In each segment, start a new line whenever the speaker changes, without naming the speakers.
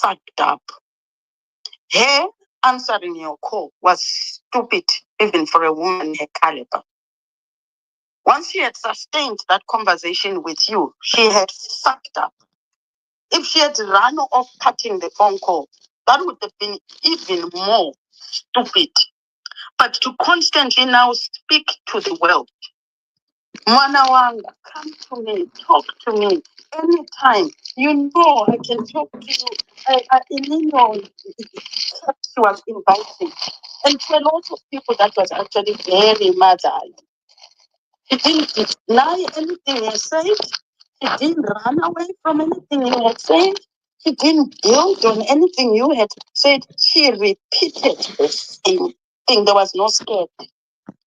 fucked up. Her answering your call was stupid, even for a woman her caliber. Once she had sustained that conversation with you, she had fucked up. If she had run off cutting the phone call, that would have been even more stupid. But to constantly now speak to the world, Mwana wanga, come to me, talk to me anytime. You know I can talk to you. She was inviting. And to a lot of people, that was actually very motherly. She didn't deny anything you said. She didn't run away from anything you had said. She didn't build on anything you had said. She repeated the same thing. There was no scared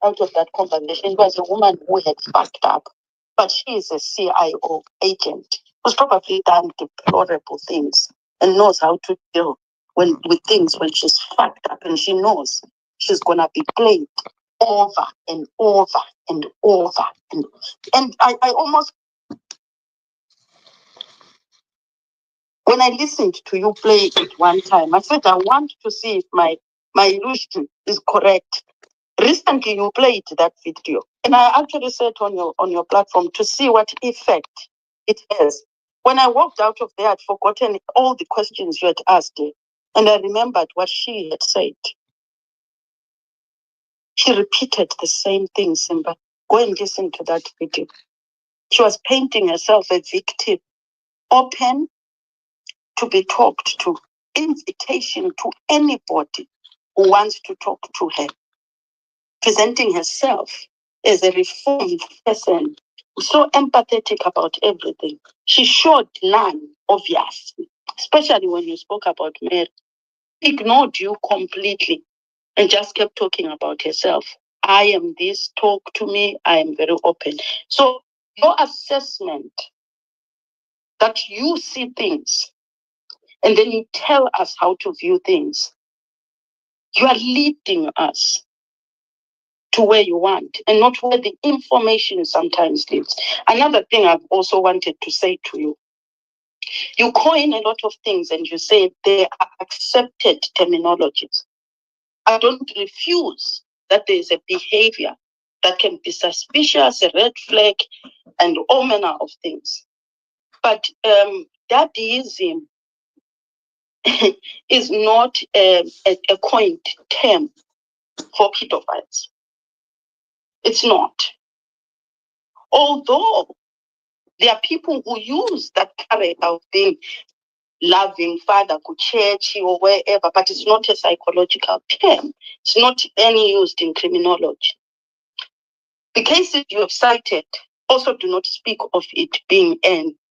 out of that conversation. It was a woman who had fucked up, but she is a CIO agent who's probably done deplorable things and knows how to deal with things when she's fucked up, and she knows she's gonna be played over and over and over and I almost, when I listened to you play it one time, I said I want to see if my illusion is correct. Recently, you played that video, and I actually said on your platform to see what effect it has. When I walked out of there, I'd forgotten all the questions you had asked, and I remembered what she had said. She repeated the same thing, Simba. Go and listen to that video. She was painting herself a victim, open to be talked to, invitation to anybody who wants to talk to her, presenting herself as a reformed person, so empathetic about everything. She showed none, obviously, especially when you spoke about Mary. Ignored you completely and just kept talking about herself. I am this, talk to me, I am very open. So your assessment that you see things and then you tell us how to view things, you are leading us to where you want and not where the information sometimes lives. Another thing I've also wanted to say to you, you coin a lot of things and you say they are accepted terminologies. I don't refuse that there is a behavior that can be suspicious, a red flag, and all manner of things. But daddyism is not a coined term for pedophiles. It's not. Although there are people who use that character of being loving father, kuchechi, or wherever, but it's not a psychological term. It's not any used in criminology. The cases you have cited also do not speak of it being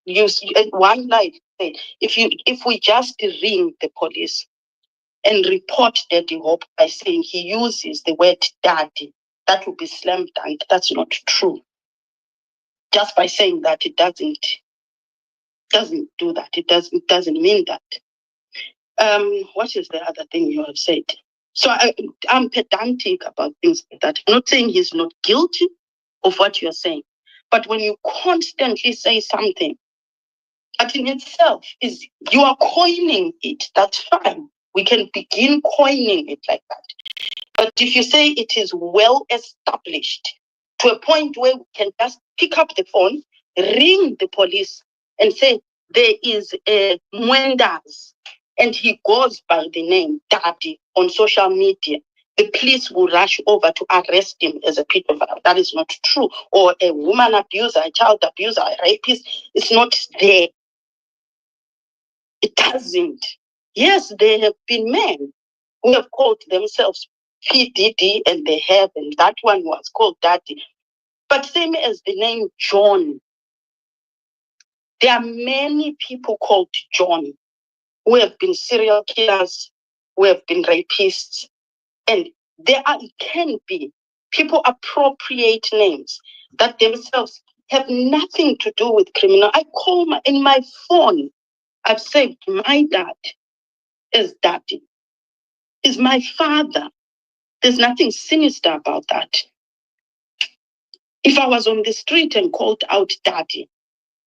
used. One line said, if we just ring the police and report Daddy Hope by saying he uses the word daddy, that would be slam dunk. That's not true. Just by saying that, it doesn't do that. It doesn't mean that. What is the other thing you have said? So I'm pedantic about things like that. I'm not saying he's not guilty of what you're saying, but when you constantly say something that in itself is, you are coining it, that's fine. We can begin coining it like that. But if you say it is well established to a point where we can just pick up the phone, ring the police and say there is a Mwendas and he goes by the name Daddy on social media, the police will rush over to arrest him as a pedophile. That is not true. Or a woman abuser, a child abuser, a rapist. It's not there. It doesn't. Yes, there have been men who have called themselves PDD and they have, and that one was called Daddy. But same as the name John, there are many people called John who have been serial killers, who have been rapists, and there can be people appropriate names that themselves have nothing to do with criminal. I call in my phone, I've saved my dad as Daddy. Is my father. There's nothing sinister about that. If I was on the street and called out Daddy,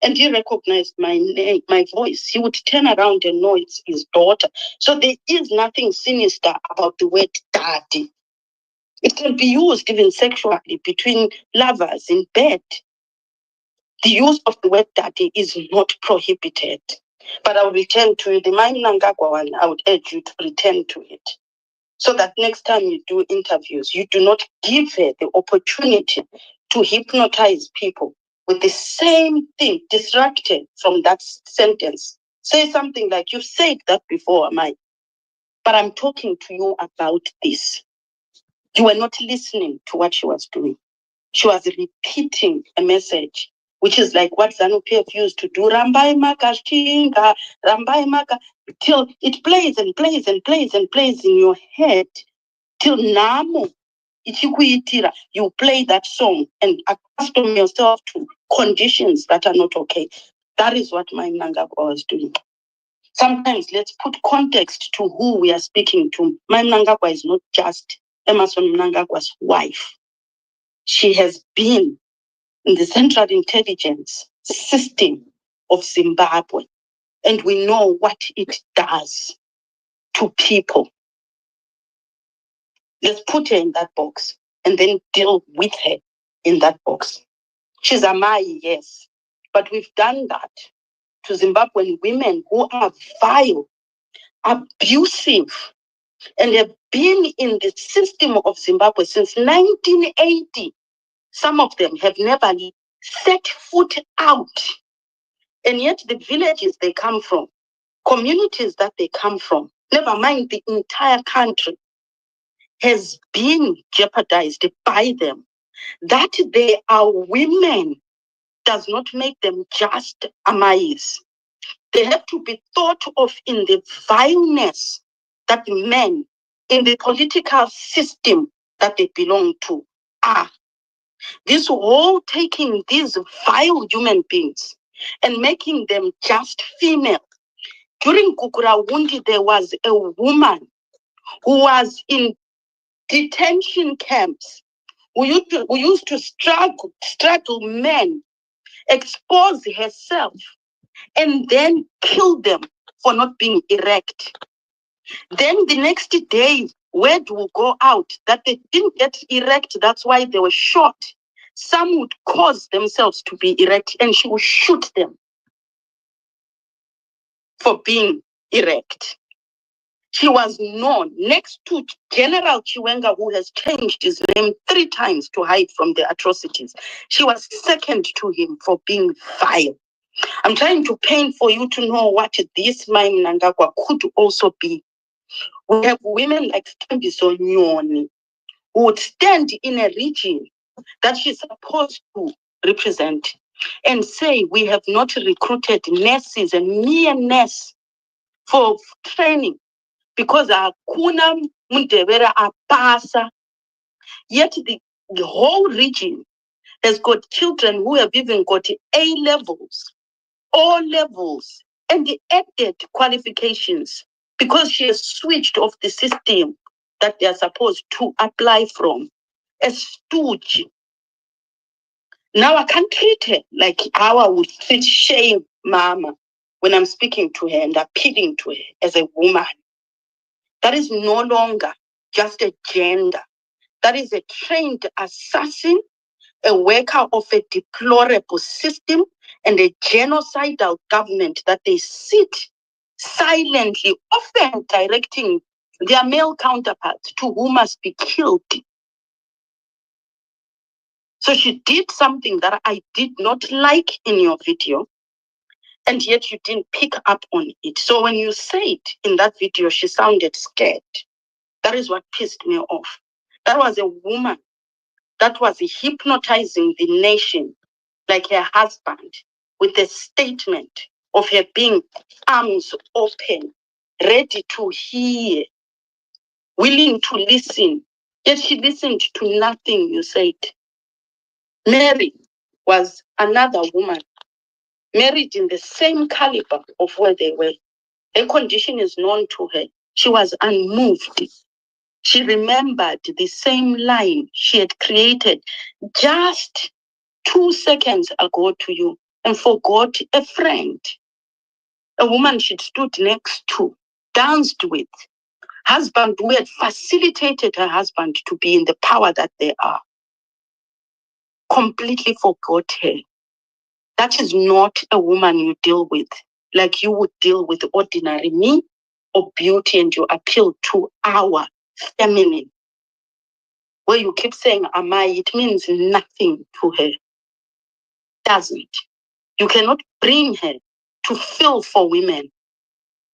and he recognized my name, my voice, he would turn around and know it's his daughter. So there is nothing sinister about the word daddy. It can be used even sexually between lovers in bed. The use of the word daddy is not prohibited. But I will return to it. The Mnangagwa one, I would urge you to return to it. So that next time you do interviews, you do not give her the opportunity to hypnotize people with the same thing, distracted from that sentence. Say something like, you've said that before, Amai, but I'm talking to you about this. You were not listening to what she was doing. She was repeating a message, which is like what ZANU-PF used to do, Rambai Maka Shinga, Rambai Maka, till it plays and plays and plays and plays in your head, till Namo, Ichikuitira, you play that song and accustom yourself to conditions that are not okay. That is what my Mnangagwa was doing. Sometimes let's put context to who we are speaking to. My Mnangagwa is not just Emmerson Mnangagwa's wife. She has been in the Central Intelligence System of Zimbabwe, and we know what it does to people. Let's put her in that box and then deal with her in that box. She's a Mai, yes, but we've done that to Zimbabwean women who are vile, abusive, and have been in the system of Zimbabwe since 1980. Some of them have never set foot out. And yet the villages they come from, communities that they come from, never mind the entire country, has been jeopardized by them. That they are women does not make them just Amais. They have to be thought of in the vileness that men in the political system that they belong to are. This whole taking these vile human beings and making them just female. During Kukurawundi, there was a woman who was in detention camps who used to straddle men, expose herself, and then kill them for not being erect. Then the next day, word will go out that they didn't get erect, that's why they were shot. Some would cause themselves to be erect, and she would shoot them for being erect. She was known next to General Chiwenga, who has changed his name 3 times to hide from the atrocities. She was second to him for being vile. I'm trying to paint for you to know what this Mai Mnangagwa could also be. We have women like Thembiso Nyoni, who would stand in a region that she's supposed to represent and say, we have not recruited nurses and mere nurse for training because hakuna Mundebera apasa. Yet the whole region has got children who have even got A levels, O levels, and the added qualifications because she has switched off the system that they are supposed to apply from. A stooge. Now I can't treat her like how I would treat shame Mama when I'm speaking to her and appealing to her as a woman. That is no longer just a gender. That is a trained assassin, a worker of a deplorable system, and a genocidal government that they sit silently, often directing their male counterparts to who must be killed. So she did something that I did not like in your video, and yet you didn't pick up on it. So when you said in that video she sounded scared, that is what pissed me off. That was a woman that was hypnotizing the nation like her husband with a statement of her being arms open, ready to hear, willing to listen. Yet she listened to nothing you said. Mary was another woman, married in the same caliber of where they were. Her condition is known to her. She was unmoved. She remembered the same line she had created just 2 seconds ago to you. and forgot a friend, a woman she stood next to, danced with, husband who had facilitated her husband to be in the power that they are, completely forgot her. That is not a woman you deal with like you would deal with ordinary me or beauty, and you appeal to our feminine. Where you keep saying, am I? It means nothing to her. Doesn't. You cannot bring her to feel for women.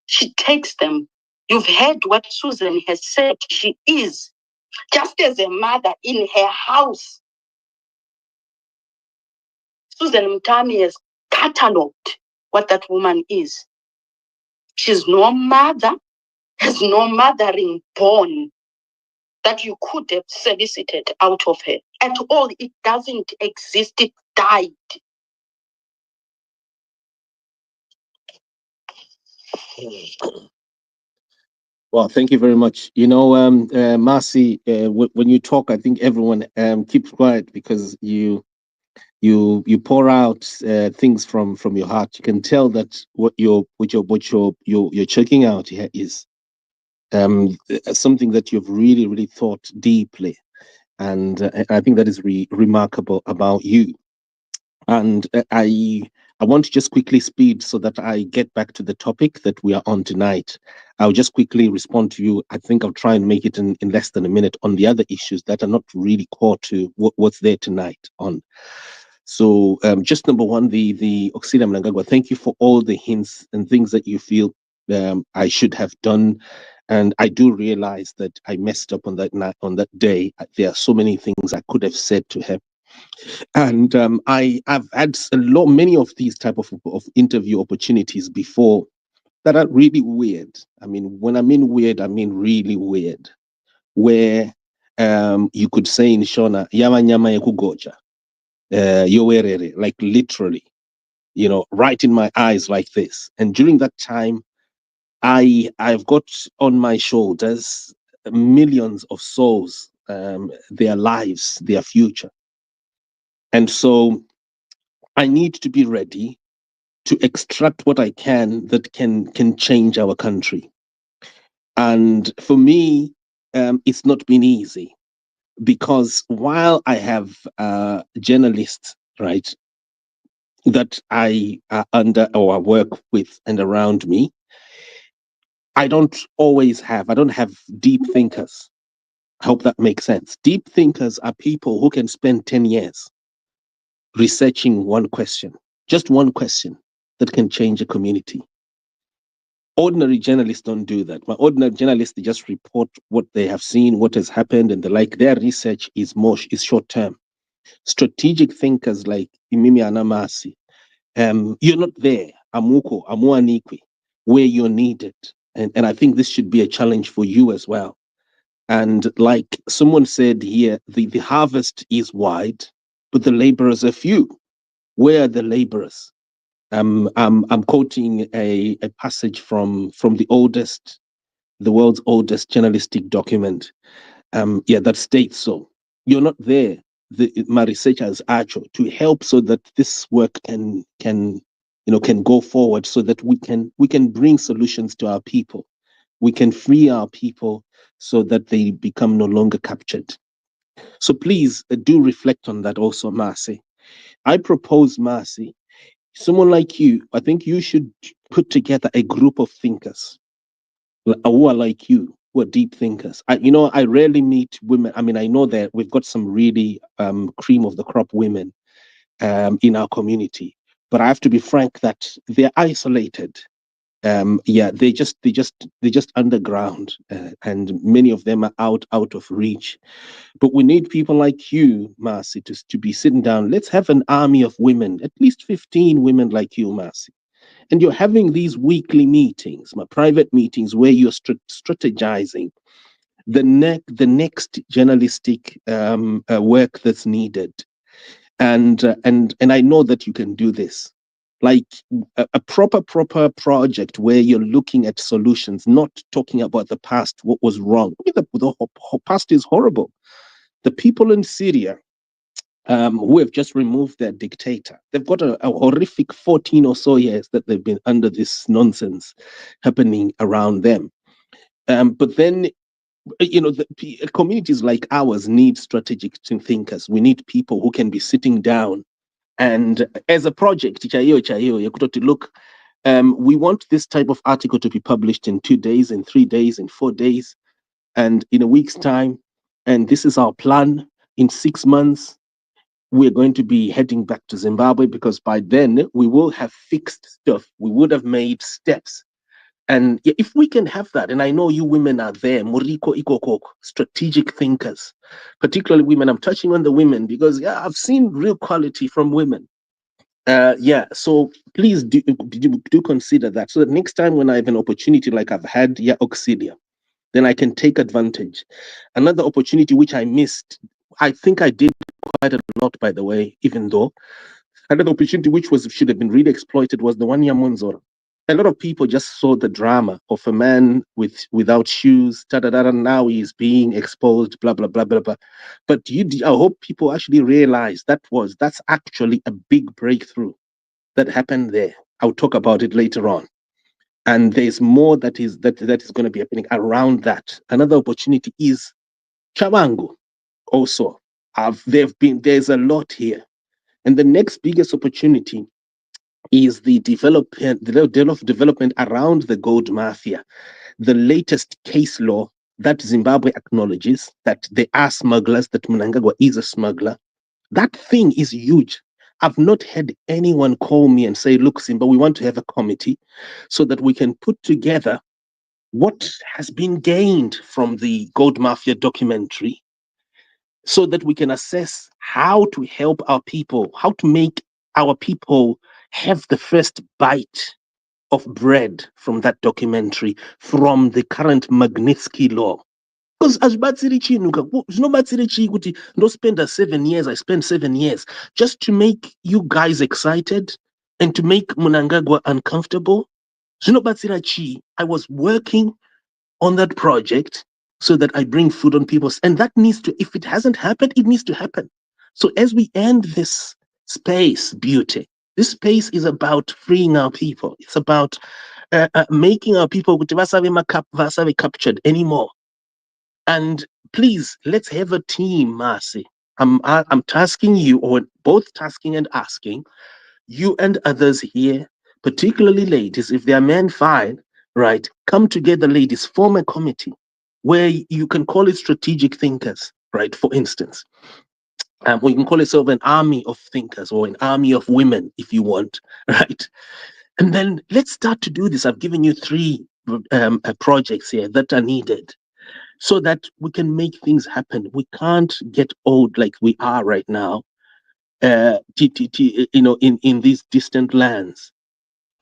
She takes them. You've heard what Susan has said. She is, just as a mother in her house. Susan Mtami has catalogued what that woman is. She's no mother, has no mothering born that you could have solicited out of her. At all, it doesn't exist. It died.
Well, thank you very much. You know, Marcy, when you talk, I think everyone keeps quiet because you pour out things from your heart. You can tell that what you're checking out here is something that you've really thought deeply, and I think that is remarkable about you. And I want to just quickly speed so that I get back to the topic that we are on tonight. I'll just quickly respond to you. I think I'll try and make it in less than a minute on the other issues that are not really core to what's there tonight on. So just number one, the Oksida Mnangagwa, thank you for all the hints and things that you feel I should have done. And I do realize that I messed up on that night, on that day. There are so many things I could have said to her. And I've had many of these type of interview opportunities before that are really weird. I mean, when I mean weird, I mean really weird, where you could say in Shona, "Yama nyama yekugoja," yowerere, like literally, you know, right in my eyes like this. And during that time, I've got on my shoulders millions of souls, their lives, their future. And so I need to be ready to extract what I can that can change our country. And for me, it's not been easy because while I have journalists, right, that I under or work with and around me, I don't have deep thinkers. I hope that makes sense. Deep thinkers are people who can spend 10 years researching one question, just one question that can change a community. Ordinary journalists don't do that. My ordinary journalists, they just report what they have seen, what has happened, and the like. Their research is short term. Strategic thinkers like Imimi Anamasi, you're not there, Amuko, Amuanikwi, where you're needed. And I think this should be a challenge for you as well. And like someone said here, the harvest is wide, but the laborers are few. Where are the laborers? I'm quoting a passage from the world's oldest journalistic document. That states so. You're not there. My researchers Acho to help so that this work can go forward, so that we can bring solutions to our people. We can free our people so that they become no longer captured. So please do reflect on that also, Marcy. I propose, Marcy, someone like you, I think you should put together a group of thinkers who are like you, who are deep thinkers. I rarely meet women. I mean, I know that we've got some really cream of the crop women in our community, but I have to be frank that they're isolated. They just underground, and many of them are out of reach. But we need people like you, Marcy, to be sitting down. Let's have an army of women, at least 15 women like you, Marcy. And you're having these weekly meetings, my private meetings, where you're strategizing the next journalistic work that's needed. And I know that you can do this. Like a proper project where you're looking at solutions, not talking about the past, what was wrong. I mean, the past is horrible. The people in Syria, who have just removed their dictator. They've got a horrific 14 or so years that they've been under this nonsense happening around them. But then, communities like ours need strategic thinkers. We need people who can be sitting down and, as a project, look, we want this type of article to be published in 2 days, in 3 days, in 4 days, and in a week's time. And this is our plan. In 6 months, we're going to be heading back to Zimbabwe, because by then we will have fixed stuff. We would have made steps. And if we can have that, and I know you women are there, Moriko Ikokok, strategic thinkers, particularly women. I'm touching on the women because I've seen real quality from women. So please do consider that, so that next time when I have an opportunity like I've had Auxilia, then I can take advantage. Another opportunity which I missed, I think I did quite a lot, by the way, even though another opportunity which should have been really exploited was the one Yamunzora. A lot of people just saw the drama of a man without shoes, now he's being exposed, blah, blah, blah, blah, blah. But I hope people actually realize that's actually a big breakthrough that happened there. I'll talk about it later on. And there's more that is going to be happening around that. Another opportunity is Chabangu also. There's a lot here. And the next biggest opportunity is the development around the gold mafia. The latest case law that Zimbabwe acknowledges that there are smugglers, that Mnangagwa is a smuggler. That thing is huge. I've not had anyone call me and say, look, Simba, we want to have a committee so that we can put together what has been gained from the gold mafia documentary, so that we can assess how to help our people, how to make our people have the first bite of bread from that documentary, from the current Magnitsky law. Because as no spend 7 years, I spent 7 years just to make you guys excited and to make Mnangagwa uncomfortable. I was working on that project so that I bring food on people's, and that needs to, if it hasn't happened, it needs to happen. So as we end this space, Beauty, this space is about freeing our people. It's about making our people captured anymore. And please, let's have a team, Marcy. I'm tasking you, or both tasking and asking, you and others here, particularly ladies, if they are men, fine, right? Come together, ladies, form a committee where you can call it strategic thinkers, right? For instance, or you can call yourself an army of thinkers or an army of women if you want, right? And then let's start to do this. I've given you 3 projects here that are needed so that we can make things happen. We can't get old like we are right now, in these distant lands,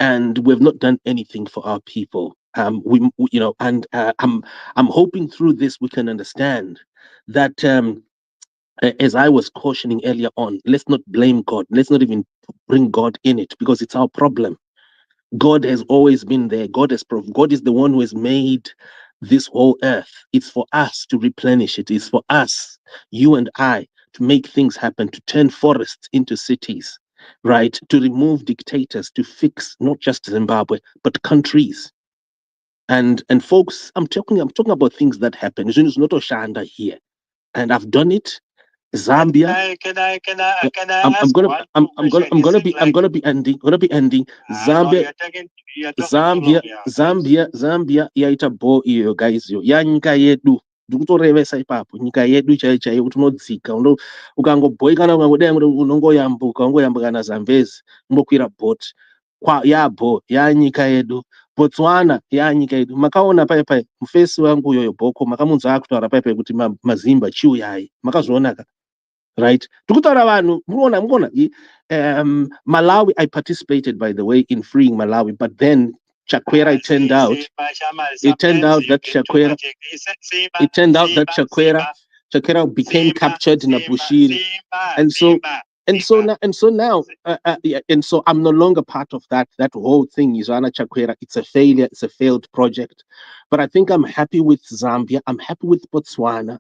and we've not done anything for our people. I'm hoping through this we can understand that, as I was cautioning earlier on, let's not blame God. Let's not even bring God in it, because it's our problem. God has always been there. God is the one who has made this whole earth. It's for us to replenish it. It's for us, you and I, to make things happen, to turn forests into cities, right? To remove dictators, to fix not just Zimbabwe, but countries. And folks, I'm talking about things that happen. It's not Oshanda here. And I've done it. Zambia.
Can I ask
I'm gonna be ending. Zambia. Zambia yaita bo iyo guys yo ya nyika yedu ndikutorevesa ipapo nyika yedu chaiyo kuti unodzika ukangobhoikana ukangodai unongoyambuka na Zambezi ungokwira boat yabo ya nyika yedu. Botswana ya nyika yedu. Makaona pai mufesi wangu yoyo bhoko makamunzwa akutaura pai kuti mazimba chiu yayi makazvionaka, right? Tukutaura vanhu muona Malawi. I participated, by the way, in freeing Malawi, but then Chakwera, it turned out that Chakwera became captured in Abushiri, and so And so now, yeah, and so I'm no longer part of that whole thing. Izwana Chakwera, it's a failure. It's a failed project. But I think I'm happy with Zambia. I'm happy with Botswana,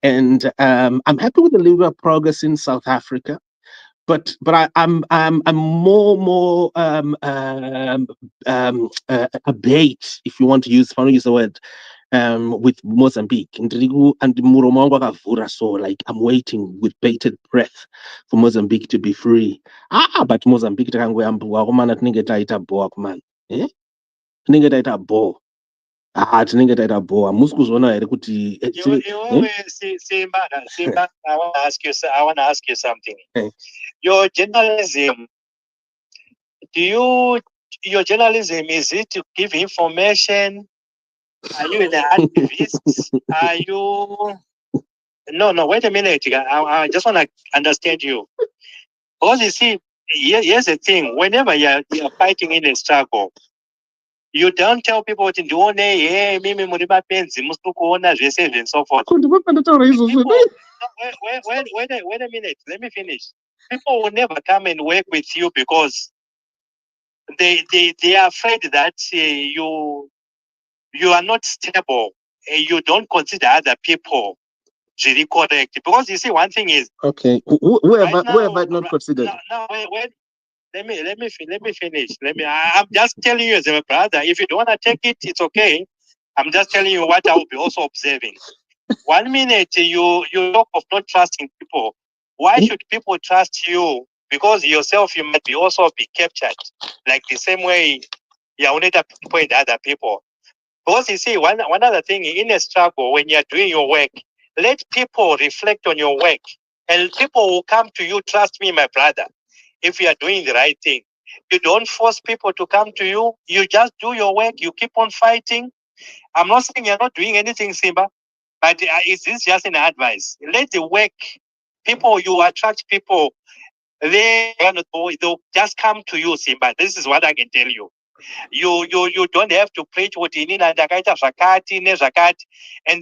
and I'm happy with the level of progress in South Africa. But I'm more a bait, if you want to use, if I want to use the word, with Mozambique. And muromo wangu akavhura, so like I'm waiting with bated breath for Mozambique to be free. But Mozambique takangoyambuwa kumana tinenge taita boa kumana. Tinenge taita boa. Tinenge taita boa. Hamusi kuzoona here kuti
Simba, I want to ask you something. Your journalism, your journalism, is it to give information? Are you an activist? Are you... No, wait a minute. I just want to understand you. Because you see, here's the thing. Whenever you're fighting in a struggle, you don't tell people to do hey, mimi muriba penzi, musukuona zvese and so forth. People, wait a minute. Let me finish. People will never come and work with you because they are afraid that you are not stable. You don't consider other people really correct. Because you see, one thing is,
okay, where have I not considered?
No, wait. Let me finish. I'm just telling you as a brother. If you don't want to take it, it's okay. I'm just telling you what I will be also observing. 1 minute you talk of not trusting people. Why should people trust you? Because yourself you might be also be captured, like the same way you only people with other people. Because you see, one other thing in a struggle, when you're doing your work, let people reflect on your work, and people will come to you. Trust me, my brother. If you are doing the right thing, you don't force people to come to you. You just do your work. You keep on fighting. I'm not saying you're not doing anything, Simba, but is this just an advice? Let the work, people, you attract people. They'll just come to you, Simba. This is what I can tell you. You don't have to preach what you need and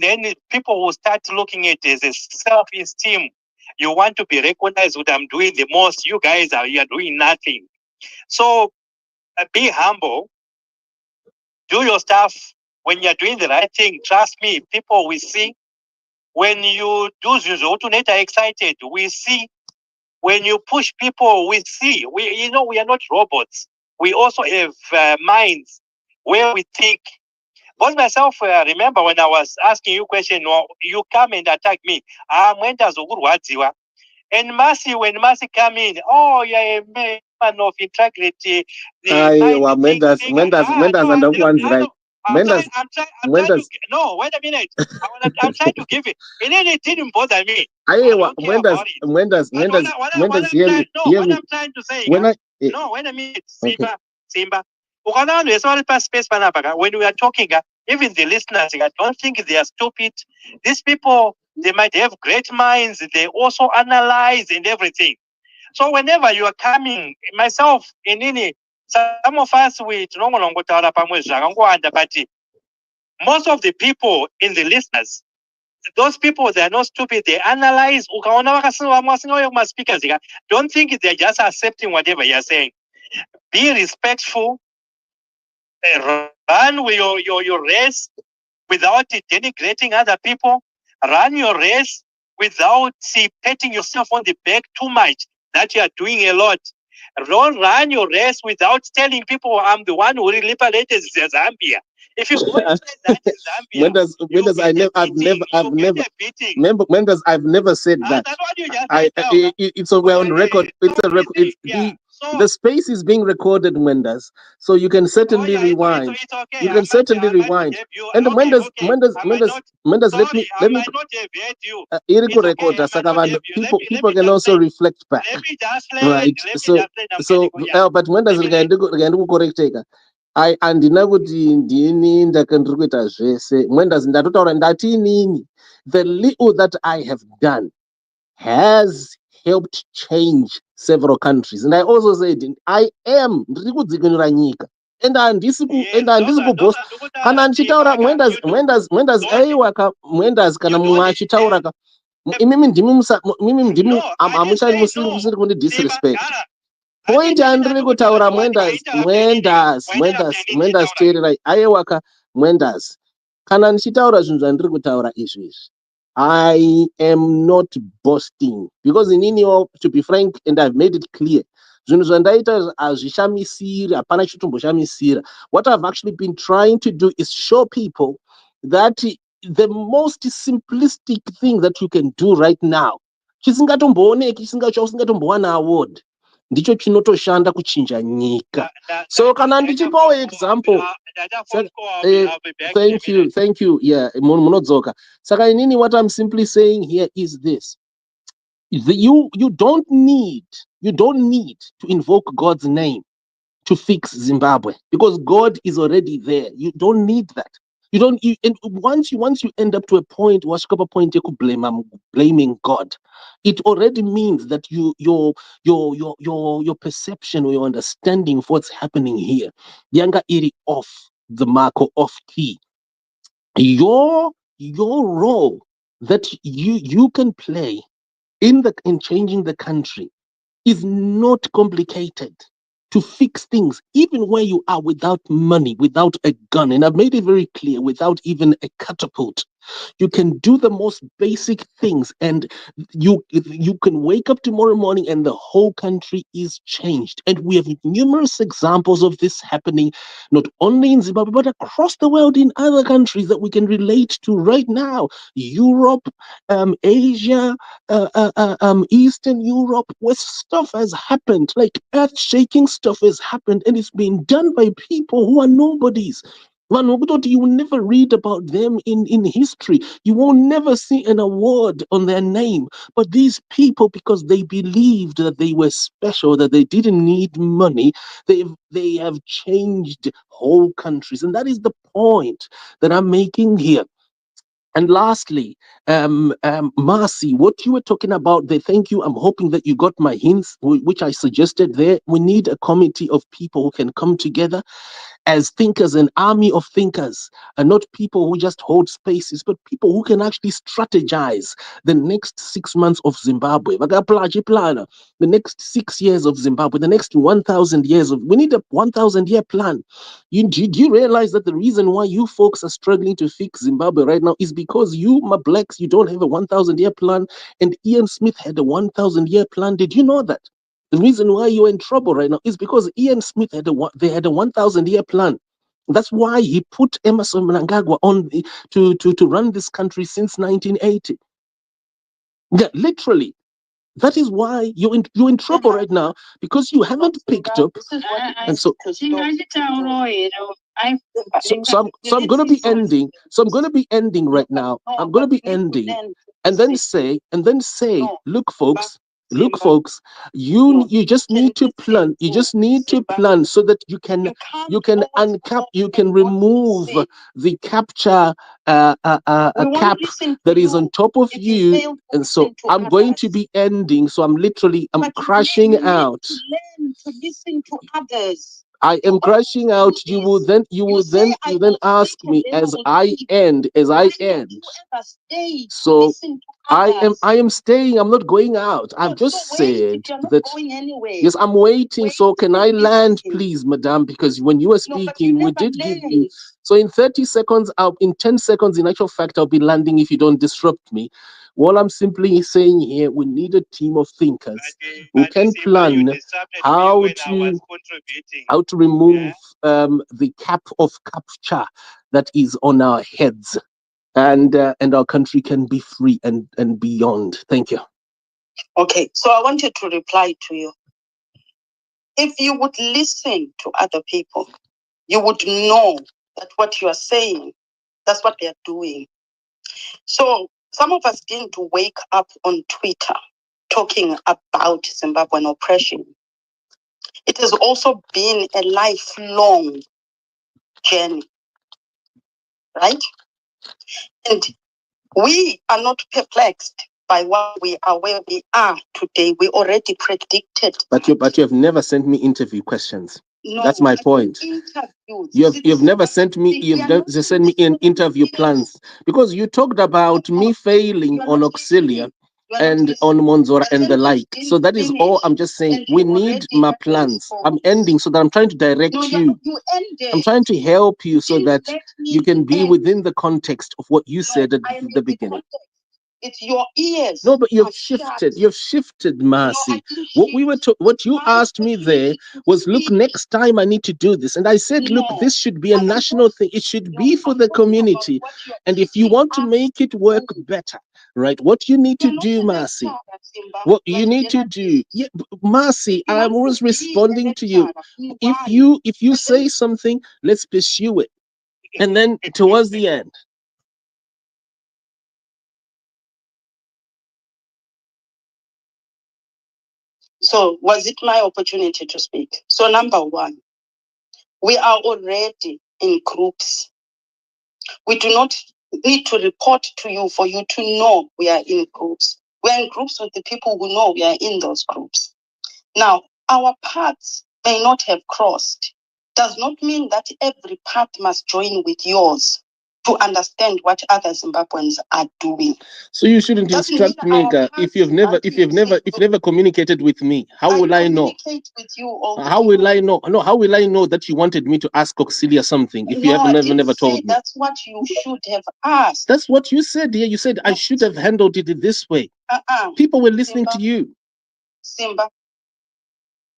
then people will start looking at it as a self-esteem. You want to be recognized what I'm doing the most. You guys are doing nothing. So be humble. Do your stuff. When you're doing the right thing, trust me, people will see. When you do the excited, we see. When you push people, we see. We are not robots. We also have minds where we think. But myself, remember when I was asking you a question, you come and attack me. And Mercy, when Mercy come in, oh, you're a man of integrity.
Mendes
no, wait a minute. I'm trying to give it. And then it didn't bother me.
Mendes,
what I'm trying to say. No, wait a minute. Simba. When we are talking, even the listeners, I don't think they are stupid. These people, they might have great minds. They also analyze and everything. So whenever you are coming, myself, some of us, but most of the people in the listeners, those people, they are not stupid. They analyze. Don't think they're just accepting whatever you're saying. Be respectful. Run with your race without denigrating other people. Run your race without patting yourself on the back too much that you are doing a lot. Don't run your race without telling people I'm the one who liberated Zambia. If you go and say that in Zambia,
I've never said that. It's a well on record. It's a record. The space is being recorded, Mendes, so you can certainly rewind.
It's okay.
You can certainly rewind. And Mendes, let me. People can also reflect back. Right. But Mendes again correct. I andina kuti ndini ndakandiri kuita zvese Mendes ndatotaura ndati inini. The little that I have done has helped change several countries, and I also said I am ndiri kudzikinura nyika and handisi kubosta kana ndichitaura Mendes aiwa Mendes kana mumwe achitaura Mimi ndimi
No, I didn't say no.
musiri kundi disrespect.
Gara,
Point andiri kutaura mwendas teererai aiwaka mwendas. Kana ndichitaura zvinhu zvandiri kutaura izvi, I am not boasting because ininiwo, to be frank, and I've made it clear, zvinhu zvandaita hazvishamisiri, hapana chitomboshamisira. What I've actually been trying to do is show people that the most simplistic thing that you can do right now, chisingatombooneki, chisingatombowana award, ndicho chinotoshanda kuchinja nyika. So kana ndichipawo example, thank you, yeah, munodzoka. Saka inini, what I'm simply saying here is this: you don't need to invoke God's name to fix Zimbabwe, because God is already there. You don't need that. You don't. And once you end up to a point, washikapa point, you could blaming God. It already means that your perception or your understanding of what's happening here, yanga iri off the mark or off key. Your role that you can play in changing the country is not complicated. To fix things, even where you are, without money, without a gun, and I've made it very clear, without even a catapult, you can do the most basic things, and you can wake up tomorrow morning and the whole country is changed. And we have numerous examples of this happening, not only in Zimbabwe, but across the world in other countries that we can relate to right now. Europe, Asia, Eastern Europe, where stuff has happened, like earth-shaking stuff has happened, and it's being done by people who are nobodies. You will never read about them in history. You will never see an award on their name. But these people, because they believed that they were special, that they didn't need money, they have changed whole countries. And that is the point that I'm making here. And lastly, Marcy, what you were talking about there, thank you. I'm hoping that you got my hints, which I suggested there. We need a committee of people who can come together as thinkers, an army of thinkers, and not people who just hold spaces, but people who can actually strategize the next 6 months of Zimbabwe, the next 6 years of Zimbabwe, the next 1,000 years of. We need a 1,000-year plan. Do you realize that the reason why you folks are struggling to fix Zimbabwe right now is because you, my blacks, you don't have a 1,000-year plan, and Ian Smith had a 1,000-year plan. Did you know that? The reason why you're in trouble right now is because Ian Smith had a 1,000-year plan. That's why he put Emerson Mnangagwa on to run this country since 1980. Yeah, literally. That is why you're in trouble right now, because you haven't picked up. And so I'm going to be ending. So I'm going to be ending right now. I'm going to be ending, and then say, look, folks. Look, folks, you just need to plan. You just need to plan so that you can uncap, you can remove the capture cap that is on top of you. And so I'm going to be ending. So I'm crashing out.
To listen to others.
I am crashing out. You will then ask me as I end. So I am staying. I'm not going out. I've just said that. Yes, I'm waiting. So can I land, please, madam? Because when you were speaking, we did give you. So in 30 seconds, in 10 seconds, in actual fact, I'll be landing if you don't disrupt me. What I'm simply saying here, we need a team of thinkers who can plan how to remove the cap of capture that is on our heads, and our country can be free and beyond. Thank you.
Okay, so I wanted to reply to you. If you would listen to other people, you would know that what you are saying, that's what they are doing. So some of us didn't wake up on Twitter talking about Zimbabwean oppression. It has also been a lifelong journey, right? And we are not perplexed by what we are where we are today. We already predicted.
But you have never sent me interview questions.
No,
That's my point.
Interviews.
You've never sent me, sent me in interview plans, because you talked about me failing on Auxilia and on Monzora and the like. So that is all I'm just saying. We need my plans. I'm ending so that I'm trying to direct you. I'm trying to help you so that you can be within the context of what you said at the beginning.
It's your ears.
No, but you've shifted. You've shifted, Mercy. What what you asked me there was, look, next time I need to do this, and I said, look, this should be a national thing. It should be for the community, and if you want to make it work better, right? What you need to do, Mercy. What you need to do, yeah, Mercy. I'm always responding to you. If you say something, let's pursue it, and then towards the end.
So was it my opportunity to speak? So number one, we are already in groups. We do not need to report to you for you to know we are in groups. We are in groups with the people who know we are in those groups. Now, our paths may not have crossed. Does not mean that every path must join with yours to understand what other Zimbabweans are doing.
So you shouldn't instruct me if you've never communicated with me. How will I know?
With you all
how will I know? No, how will I know that you wanted me to ask Auxilia something if you have never told me?
That's what you should have asked.
That's what you said here. You said I should have handled it this way. People were listening to you.
Simba.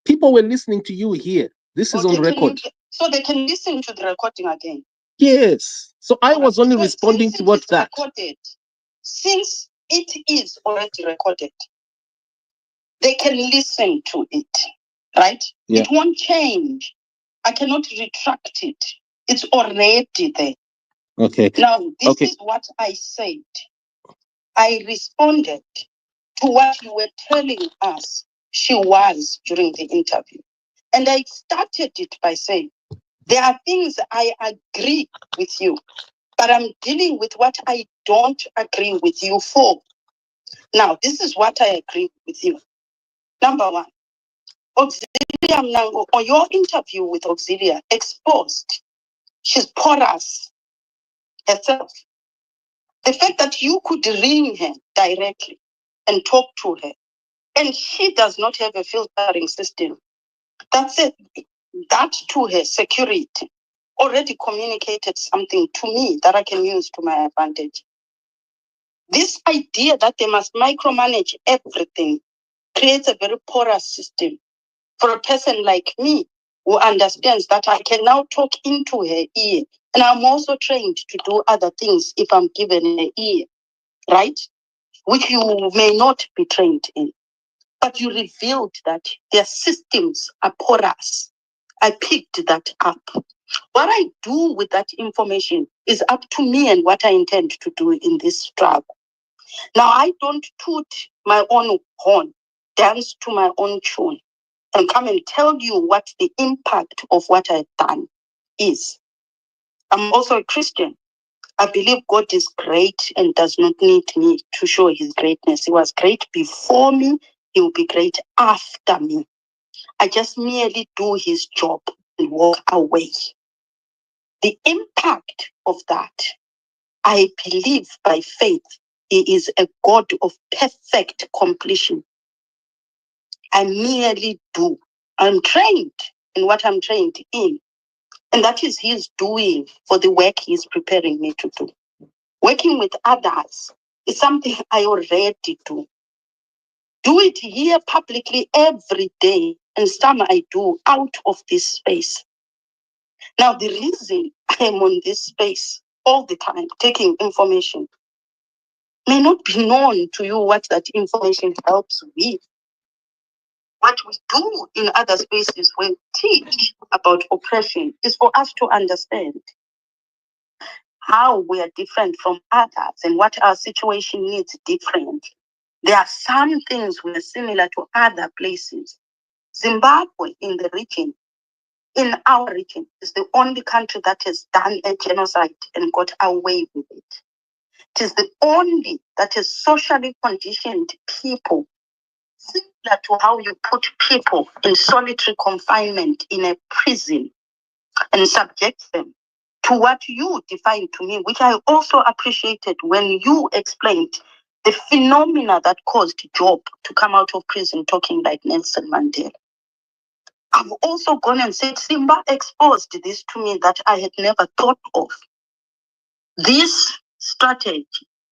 People were listening to you here. This is on record.
So they can listen to the recording again.
Yes. So I was only responding to what that.
Recorded, since it is already recorded, they can listen to it, right? Yeah. It won't change. I cannot retract it. It's already there.
Okay.
Now, this is what I said. I responded to what you were telling us she was during the interview. And I started it by saying, there are things I agree with you, but I'm dealing with what I don't agree with you for. Now, this is what I agree with you. Number one, Auxilia Mnango, or your interview with Auxilia exposed. She's porous herself. The fact that you could ring her directly and talk to her, and she does not have a filtering system, that's it. That to her security already communicated something to me that I can use to my advantage. This idea that they must micromanage everything creates a very porous system for a person like me who understands that I can now talk into her ear. And I'm also trained to do other things if I'm given an ear, right? Which you may not be trained in. But you revealed that their systems are porous. I picked that up. What I do with that information is up to me and what I intend to do in this struggle. Now, I don't toot my own horn, dance to my own tune, and come and tell you what the impact of what I've done is. I'm also a Christian. I believe God is great and does not need me to show his greatness. He was great before me. He will be great after me. I just merely do his job and walk away. The impact of that, I believe by faith, he is a God of perfect completion. I merely do. I'm trained in what I'm trained in. And that is his doing for the work he's preparing me to do. Working with others is something I already do. Do it here publicly every day, and some I do out of this space. Now, the reason I am on this space all the time, taking information, may not be known to you what that information helps with. What we do in other spaces when we teach about oppression is for us to understand how we are different from others and what our situation needs different. There are some things we are similar to other places. Zimbabwe in the region, in our region, is the only country that has done a genocide and got away with it. It is the only that has socially conditioned people similar to how you put people in solitary confinement in a prison and subject them to what you defined to me, which I also appreciated when you explained the phenomena that caused Job to come out of prison talking like Nelson Mandela. I've also gone and said, Simba exposed this to me that I had never thought of. This strategy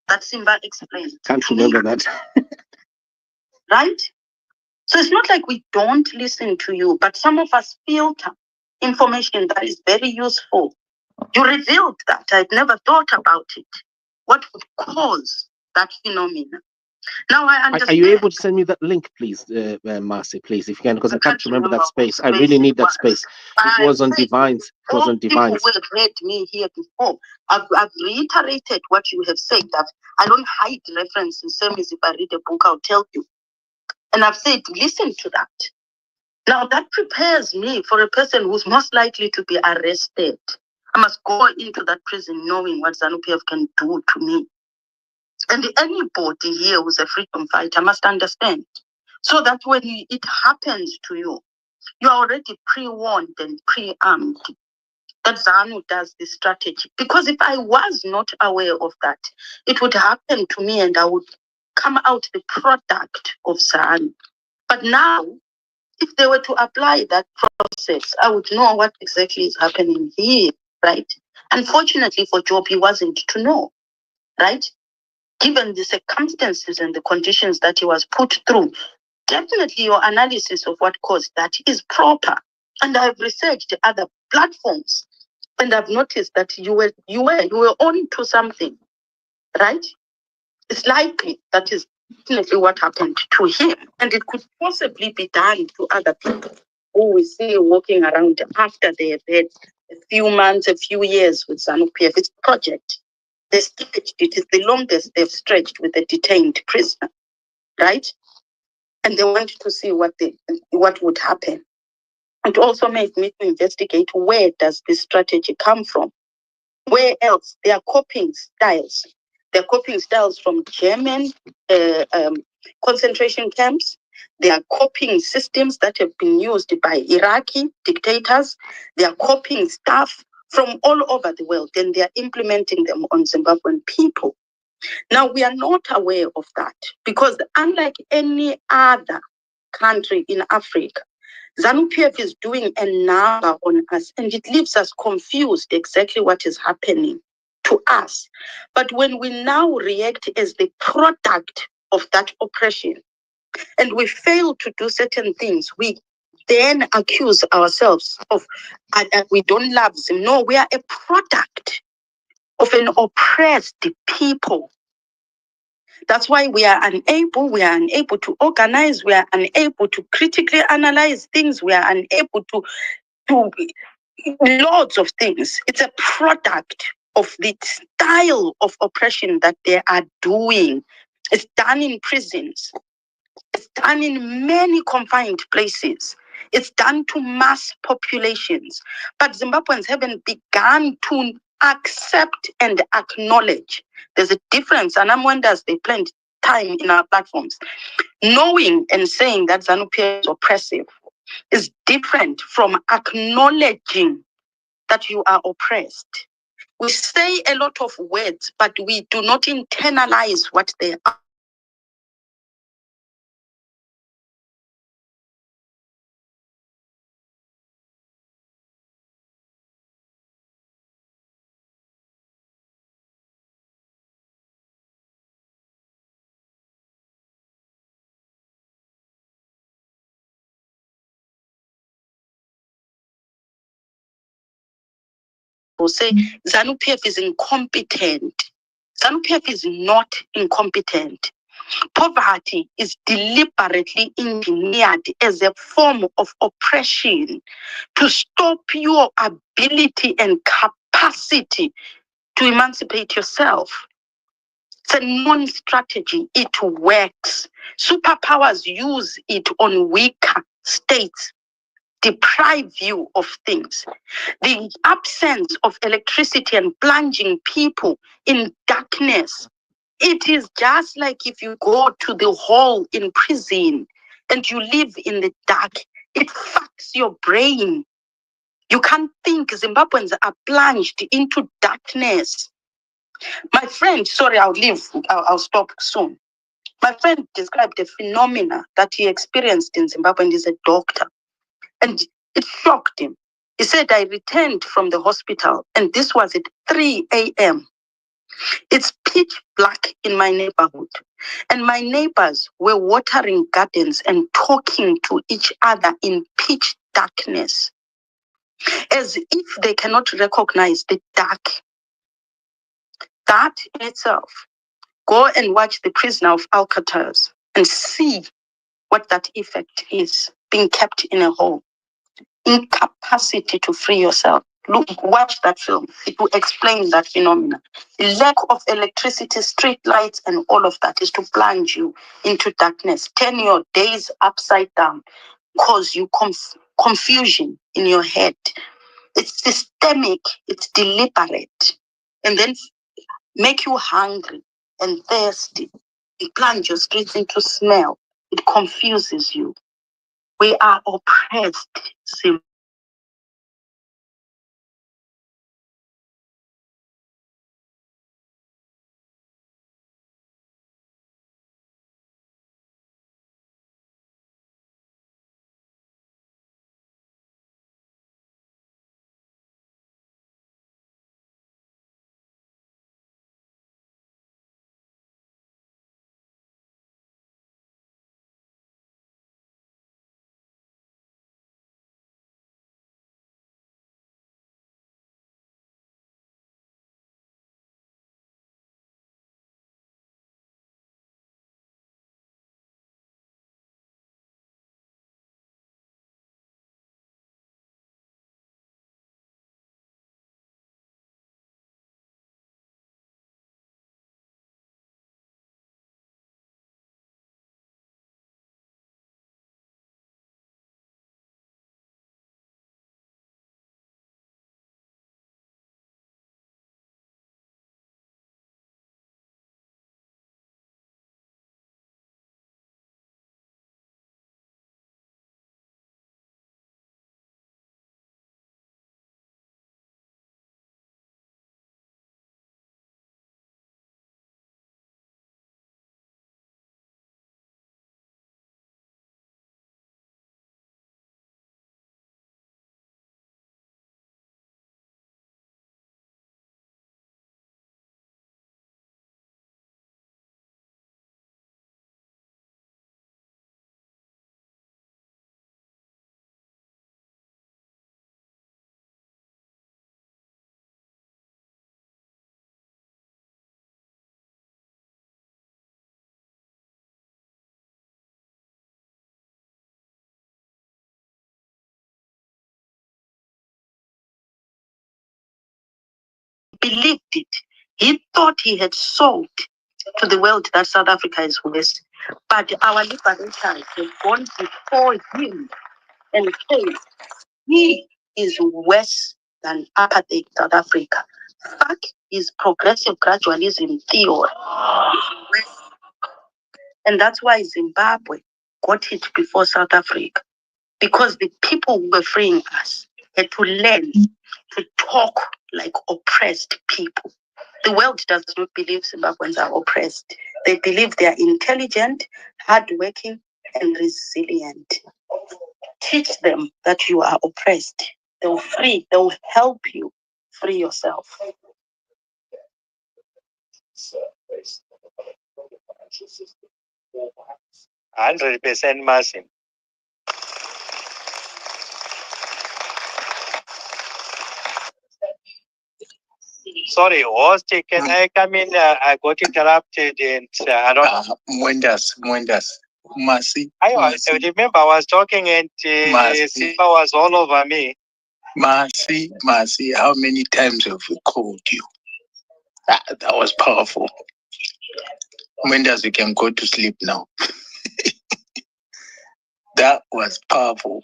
that Simba explained.
Can't remember that.
Right? So it's not like we don't listen to you, but some of us filter information that is very useful. You revealed that. I'd never thought about it. What would cause that phenomenon? Now I understand.
Are you able to send me that link, please, Marcy, please, if you can, because I can't remember that space. I really need that space. It was on Divines. It was on Divines.
People will read me here before. I've reiterated what you have said. That I don't hide references. Same as if I read a book, I'll tell you. And I've said, listen to that. Now that prepares me for a person who's most likely to be arrested. I must go into that prison knowing what ZANU-PF can do to me. And anybody here who's a freedom fighter must understand. So that when it happens to you, you're already pre-warned and pre-armed. That ZANU does this strategy. Because if I was not aware of that, it would happen to me and I would come out the product of ZANU. But now, if they were to apply that process, I would know what exactly is happening here, right? Unfortunately for Job, he wasn't to know, right? Given the circumstances and the conditions that he was put through, definitely your analysis of what caused that is proper. And I've researched other platforms, and I've noticed that you were on to something, right? It's likely that is definitely what happened to him, and it could possibly be done to other people who we see walking around after they have had a few months, a few years with ZANU-PF. It's a project. They stretched it. It's the longest they've stretched with a detained prisoner, right? And they wanted to see what would happen. It also made me to investigate, where does this strategy come from? Where else? They are copying styles. They're copying styles from German concentration camps. They are copying systems that have been used by Iraqi dictators. They are copying stuff from all over the world, and they are implementing them on Zimbabwean people. Now, we are not aware of that because unlike any other country in Africa, ZANU-PF is doing a number on us, and it leaves us confused exactly what is happening to us. But when we now react as the product of that oppression, and we fail to do certain things, we then accuse ourselves of we don't love them. No, we are a product of an oppressed people. That's why we are unable to organize, we are unable to critically analyze things, we are unable to do loads of things. It's a product of the style of oppression that they are doing. It's done in prisons. It's done in many confined places. It's done to mass populations. But Zimbabweans haven't begun to accept and acknowledge. There's a difference, and Amwendas, they spend time in our platforms. Knowing and saying that ZANU-PF is oppressive is different from acknowledging that you are oppressed. We say a lot of words, but we do not internalize what they are. Will say ZANU-PF is incompetent. ZANU-PF is not incompetent. Poverty is deliberately engineered as a form of oppression to stop your ability and capacity to emancipate yourself. It's a non-strategy. It works. Superpowers use it on weaker states, deprive you of things. The absence of electricity and plunging people in darkness. It is just like if you go to the hall in prison and you live in the dark, it fucks your brain. You can't think. Zimbabweans are plunged into darkness. My friend, sorry, I'll stop soon. My friend described a phenomena that he experienced in Zimbabwe, and he's a doctor. And it shocked him. He said, I returned from the hospital, and this was at 3 a.m. It's pitch black in my neighborhood. And my neighbors were watering gardens and talking to each other in pitch darkness, as if they cannot recognize the dark. That in itself, go and watch The Prisoner of Alcatraz and see what that effect is, being kept in a hole. Incapacity to free yourself. Look, watch that film. It will explain that phenomenon. The lack of electricity, street lights, and all of that is to plunge you into darkness, turn your days upside down, cause you confusion in your head. It's systemic, it's deliberate, and then make you hungry and thirsty. It plunge your streets into smell. It confuses you. We are oppressed. Believed it. He thought he had sold to the world that South Africa is worse. But our liberators have gone before him and said, he is worse than apartheid South Africa. Fuck is progressive gradualism theory. And that's why Zimbabwe got it before South Africa. Because the people who were freeing us had to learn to talk like oppressed people. The world does not believe Zimbabweans are oppressed. They believe they are intelligent, hardworking, and resilient. Teach them that you are oppressed. They'll help you free yourself.
100% massive. Sorry, host, can I come in? I got interrupted and I don't know.
Mwendas. Masi.
I remember I was talking and Simba was all over me.
Masi, how many times have we called you? That was powerful. Mwendas, you can go to sleep now. That was powerful.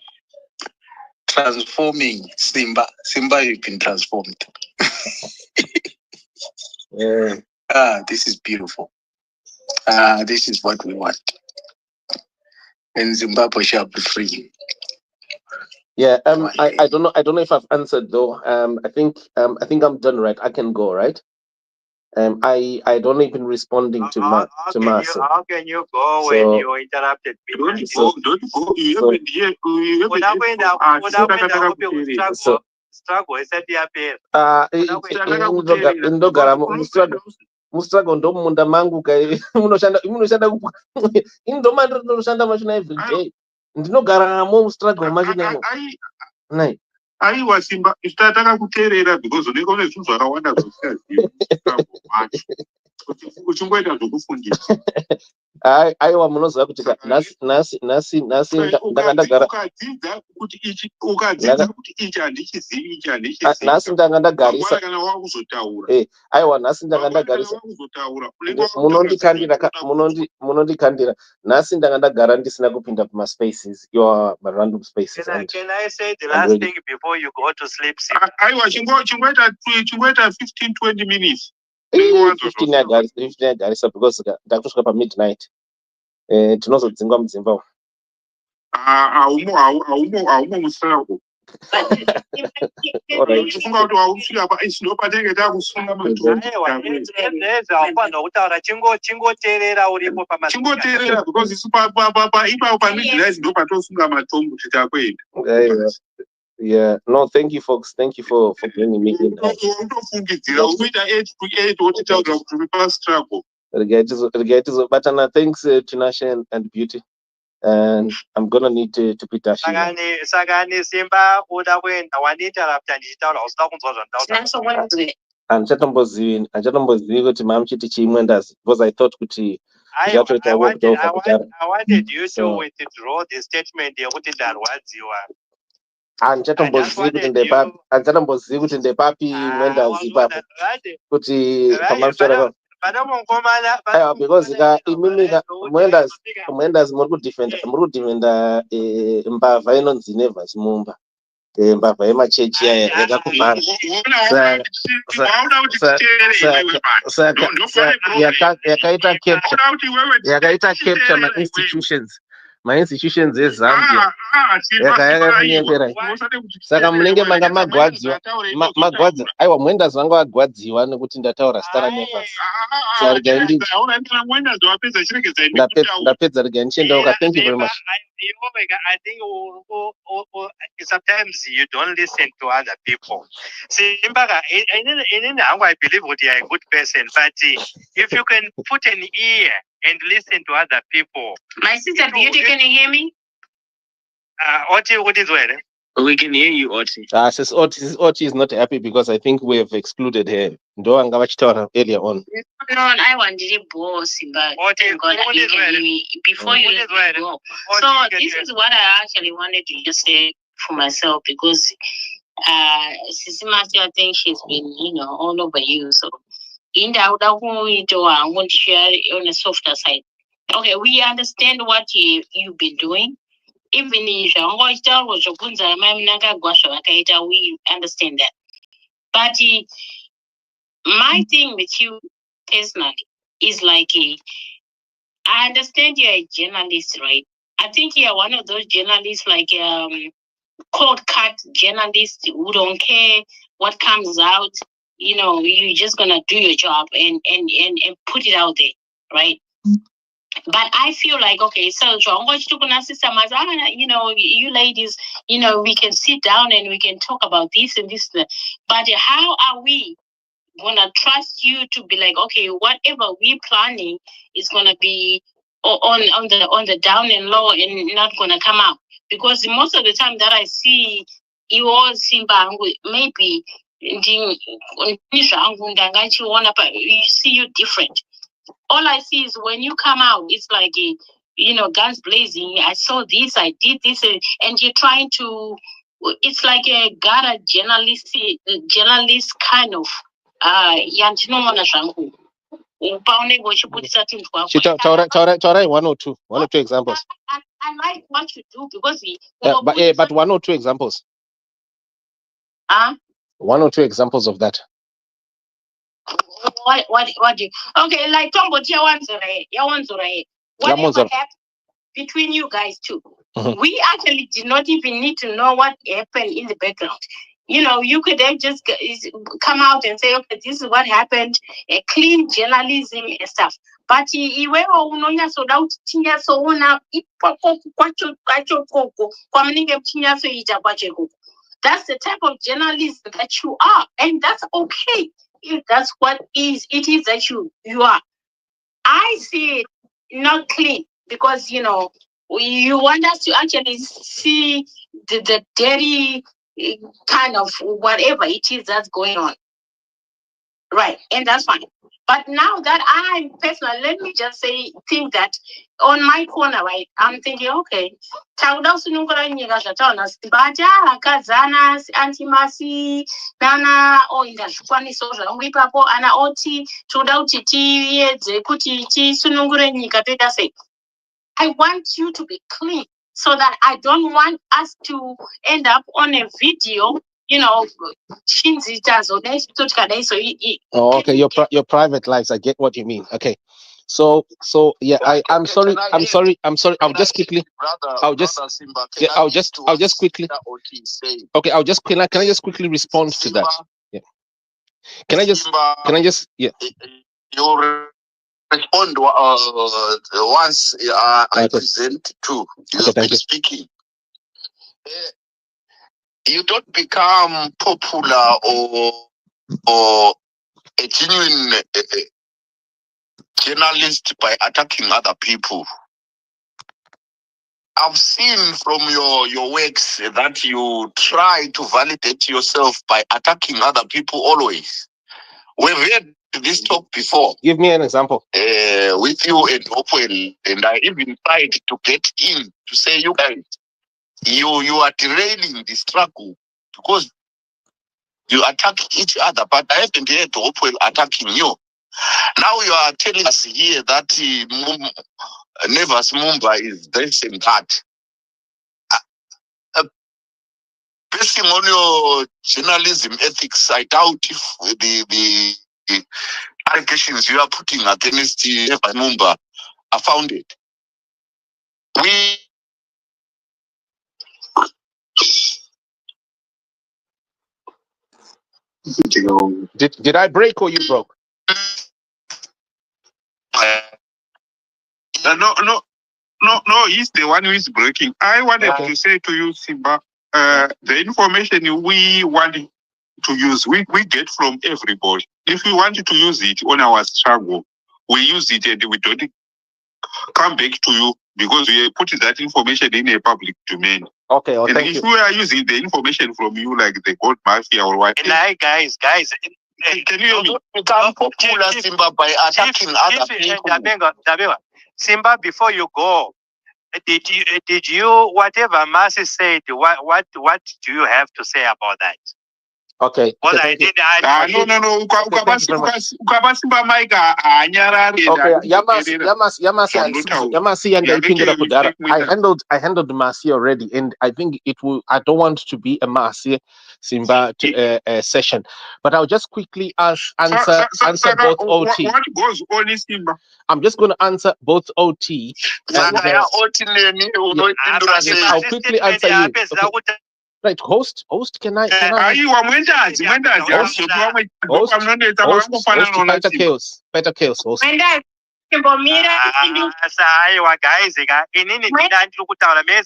Transforming Simba. Simba, you've been transformed. This is beautiful. This is what we want. and Zimbabwe shall be free.
Yeah, I don't know. I don't know if I've answered though. I think I'm done, right? I can go, right? I don't even responding to Marcel.
How can you go
So-
when you interrupted me?
Don't go. You
So-
haven't yet. You haven't
Unakwenda
yet.
So-
struggle isati yapera.
indogara mustrago ndo munda mangu kai munoshanda inoshanda machina every day ndinogaramo mustrago machina nai
Aiwa Simba, takakuteerera because unenge une zvinhu zvakawanda zvausikazivi uchingoita zvokufundisa.
aiwa munoziva kuti nhasi ndakandagara
ukadzidza kuti ichi handichizivi ichi handichizivi
nhasi ndanga ndagarisa
kana wakuzotaura
aiwa nhasi ndanga ndagarisa
wakuzotaura
munondikandira nhasi ndanga ndagara ndisina kupinda kumaspaces your random spaces
Can
and
I say the last thing before you go to sleep?
aiwa chingoita 15-20 minutes
15 yagarisa because ndakusvika pamidnight tinozodzingwa mudzimba umu
haumo mustrago uchifunga kuti wausvika patinenge takusunga
kutaura chingoteerera uripo
chingoteerera because isu ipapo pamidnight ndo patosunga matombo kuti takwenda.
Yeah, no, thank you, folks. Thank you for bringing me in.
Unofungidzira unoita 8 to 8 wotitaura kuti uri pastruggle.
But thanks Tinashe and Beauty. And I'm gonna need to be dashing.
Saka Simba uda kuenda waniinterrupta ndichitaura usida kunzwa zvandaura.
Andichatombozivi kuti mamuchiti chimwe ndazi because I thought kuti
I wanted you to withdraw the statement yekuti ndarwadziwa.
Andichatombozivi kuti ndepapi mwendazi ipapo kuti pamamusoro because imimi mwendazi muri kudhivhenda mbavha inonzi Nevers Mumba, mbavha yemachechi yakakuvhara yakaita capture ma-institutions eZambia yakakunyepera. Saka munenge manga magwadziwa aiwa mwendazi vanga vagwadziwa nekuti ndataura zita raNevers. Ndapedza regai ndichiendauka. Thank you very much.
I think sometimes you don't listen to other people. See, in I believe that you are a good person, but if you can put an ear and listen to other people.
My sister Beauty, can you hear me?
Oti, what is where?
We can hear you, Oti.
Sis Oti is not happy because I think we have excluded her. Ndo anga vachitaura earlier on.
No, I wanted a boss, but God, before you let me go. So this is what I actually wanted to just say for myself because Sisi Masi, I think she's been, all over you. So in the outer window, I want to share on a softer side. Okay, we understand what you've been doing. Even if we understand that. But my thing with you personally is like, I understand you're a journalist, right? I think you're one of those journalists, like cold cut journalists who don't care what comes out. You're just gonna do your job and put it out there, right? But I feel like, okay, so you ladies, we can sit down and we can talk about this and this. But how are we gonna trust you to be like, okay, whatever we're planning is gonna be on the down and low and not gonna come out? Because most of the time that I see you all Simba, maybe you see you different. All I see is when you come out, it's like, guns blazing. I saw this, I did this, and you're trying to, it's like a journalist kind of,
Taurai one or two examples.
I like what you do because
but 1 or 2 examples. One or two examples of that.
What do you, okay, like Tombo, between you guys too. We actually did not even need to know what happened in the background. You know, you could have just come out and say, okay, this is what happened, clean journalism and stuff. But iwewe unonyasoda kuti tinyasoona ipapo kwacho koko kwamunenge muchinyasoita kwacheko. That's the type of journalism that you are, and that's okay if that's what it is that you are. I see it not clean because, you know, you want us to actually see the dirty kind of whatever it is that's going on. Right, and that's fine. But now that I'm personal, let me just think that on my corner, right, I'm thinking, okay, tauda usunungura nyika zvataona baja akazana anti-masi nana oinda zvikwaniso zvangu ipapo ana oti toda kuti tiedze kuti tisunungure nyika toita sei. I want you to be clean so that I don't want us to end up on a video, you know,
oh, okay, your private lives. I get what you mean. Okay, so yeah, I'm sorry. I'll just quickly. I'll just quickly. Okay, can I just quickly respond to that? Yeah. Can I just yeah.
You respond once I present to you.
Okay, thank you.
Speaking. You don't become popular or a genuine journalist by attacking other people. I've seen from your works that you try to validate yourself by attacking other people always. We've heard this talk before.
Give me an example.
With you and Open, and I even tried to get in to say, you guys, you are derailing the struggle because you attack each other, but I haven't heard Hopewell attacking you. Now you are telling us here that Nevers Mumba is this and that. Basing on your journalism ethics, I doubt if the allegations you are putting against Nevers Mumba are founded.
Did I break or you broke?
No, he's the one who is breaking. I wanted to say to you, Simba, the information we want to use, we get from everybody. If we want to use it on our struggle, we use it and we don't come back to you because we put that information in a public domain.
Okay,
and
thank
if
you.
we are using the information from you like the gold mafia or what,
Guys,
can you hear me?
Become popular, Simba, by attacking other people.
Simba, before you go, did you whatever Mercy said? What do you have to say about that?
Okay.
Well,
okay,
I did.
No. Ukabasiba Mike anyarari.
Okay, Yamasi and Ipindra Kudara. I handled Masi already, and I think it will. I don't want to be a Masi Simba session, but I'll just quickly answer both OT.
What goes on in Simba?
I'm just going to answer both OT. And, I'll quickly answer you. Okay. Right, host, can I? Host, better chaos, host.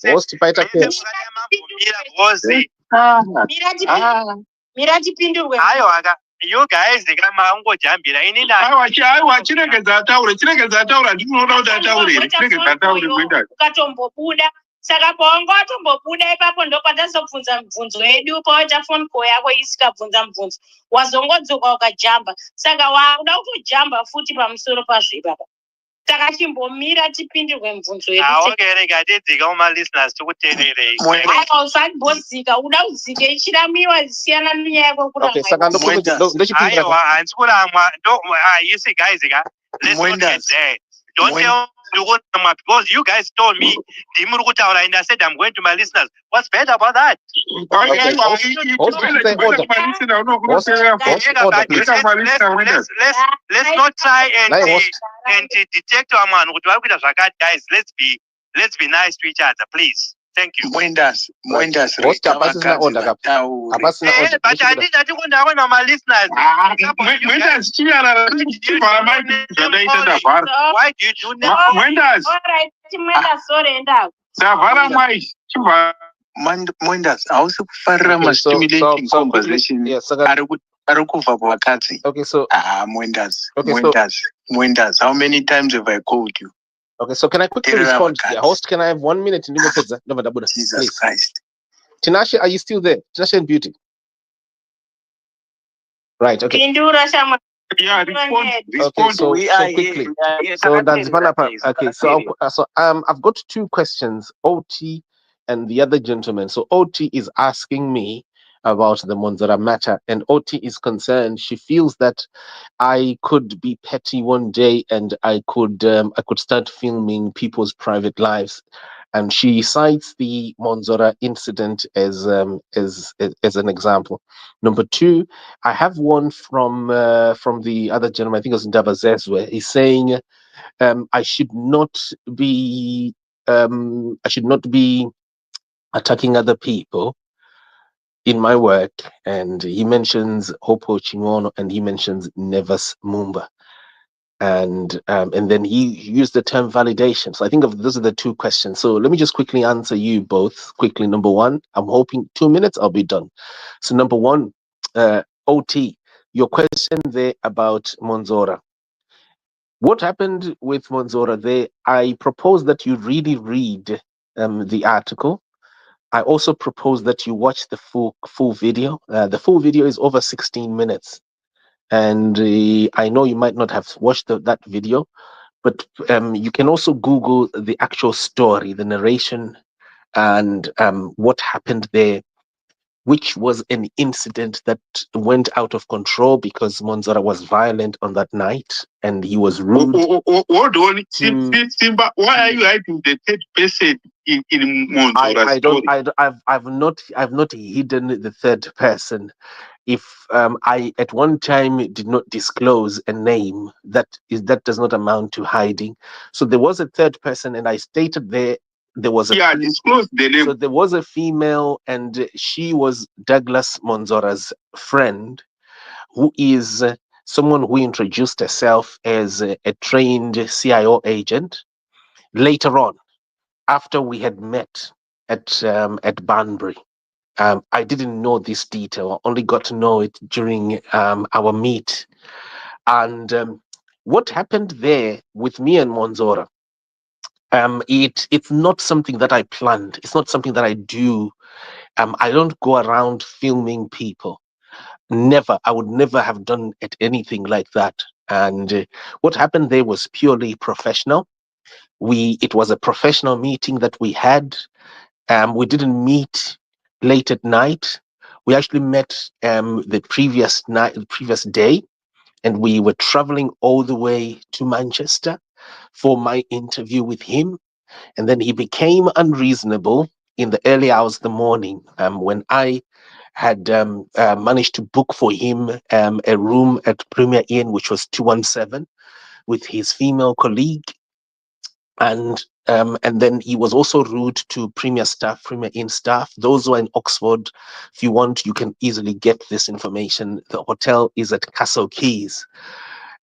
Host, better chaos.
You guys, the Gamango Jambira, Saka bongo tombobuda ipapo ndo kwatazobvunza mibvunzo yedu paita phone call yako isikabvunza mibvunzo wazongodzoka ukajamba saka wakuda kutojamba futi pamusoro pazvo ipapa saka chimbomira tipindirwe mibvunzo yedu okay rega tidzika kuma listeners tikuteererei usambozika uda kudzika ichiramiwa zisiyana nenyaya yako kuramwa aiwa hanzi kuramwa you see guys let's not get there. Don't tell because you guys told me and I said I'm going to my listeners. What's bad about that? Let's not try and detect our man. Guys, let's be Let's be nice to each other, please. Thank you.
When does
Host apasina order kap. Apasina order.
But I did that one of my listeners.
When does Chiara
Why do you do that?
when does
All right, Timenda, sorry, and out.
Savara Mai Chiva
Mwendas awusifarira
Okay,
ma-stimulating
so
conversation
yeah, so that,
ari kubva pavakadzi.
okay, so
Mwendas, how many times have I called you?
okay, so can I quickly
Terera
respond?
vakadzi.
Yeah, host, can I have 1 minute in Pizza? No, Madabuda,
Jesus
please.
Christ.
Tinashe, are you still there? Tinashe and Beauty. Right, okay.
Indura Shama.
yeah, respond.
Okay, so
We are
quickly.
here.
So that's okay. So I've got two questions, OT and the other gentleman. So OT is asking me about the Monzara matter, and OT is concerned. She feels that I could be petty one day, and I could start filming people's private lives, and she cites the Monzara incident as an example. Number two, I have one from the other gentleman. I think it was Ndaba Zezwe. He's saying I should not be attacking other people in my work, and he mentions Hopo Chingono and he mentions Nevas Mumba, and then he used the term validation. So I think those are the two questions. So let me just quickly answer you both quickly. Number one, I'm hoping 2 minutes I'll be done. So number one, OT, your question there about Monzora. What happened with Monzora there? I propose that you really read the article. I also propose that you watch the full video. The full video is over 16 minutes. And I know you might not have watched that video, but you can also Google the actual story, the narration, and what happened there, which was an incident that went out of control because Monzora was violent on that night and he was rude.
Hold on, Simba, why are you hiding the third person in Monzora?
I've not hidden the third person. If I at one time did not disclose a name, that does not amount to hiding. So there was a third person, and I stated there was a
disclose the name.
so there was a female, and she was Douglas Monzora's friend, who is someone who introduced herself as a trained CIO agent. Later on, after we had met at Banbury, I didn't know this detail. I only got to know it during our meet. And what happened there with me and Monzora, it's not something that I planned. It's not something that I do. I don't go around filming people. Never. I would never have done anything like that. And what happened there was purely professional. It was a professional meeting that we had. We didn't meet late at night. We actually met the previous day, and we were traveling all the way to Manchester for my interview with him. And then he became unreasonable in the early hours of the morning when I had managed to book for him a room at Premier Inn, which was 217, with his female colleague. And then he was also rude to Premier Inn staff. Those who are in Oxford, if you want, you can easily get this information. The hotel is at Castle Keys.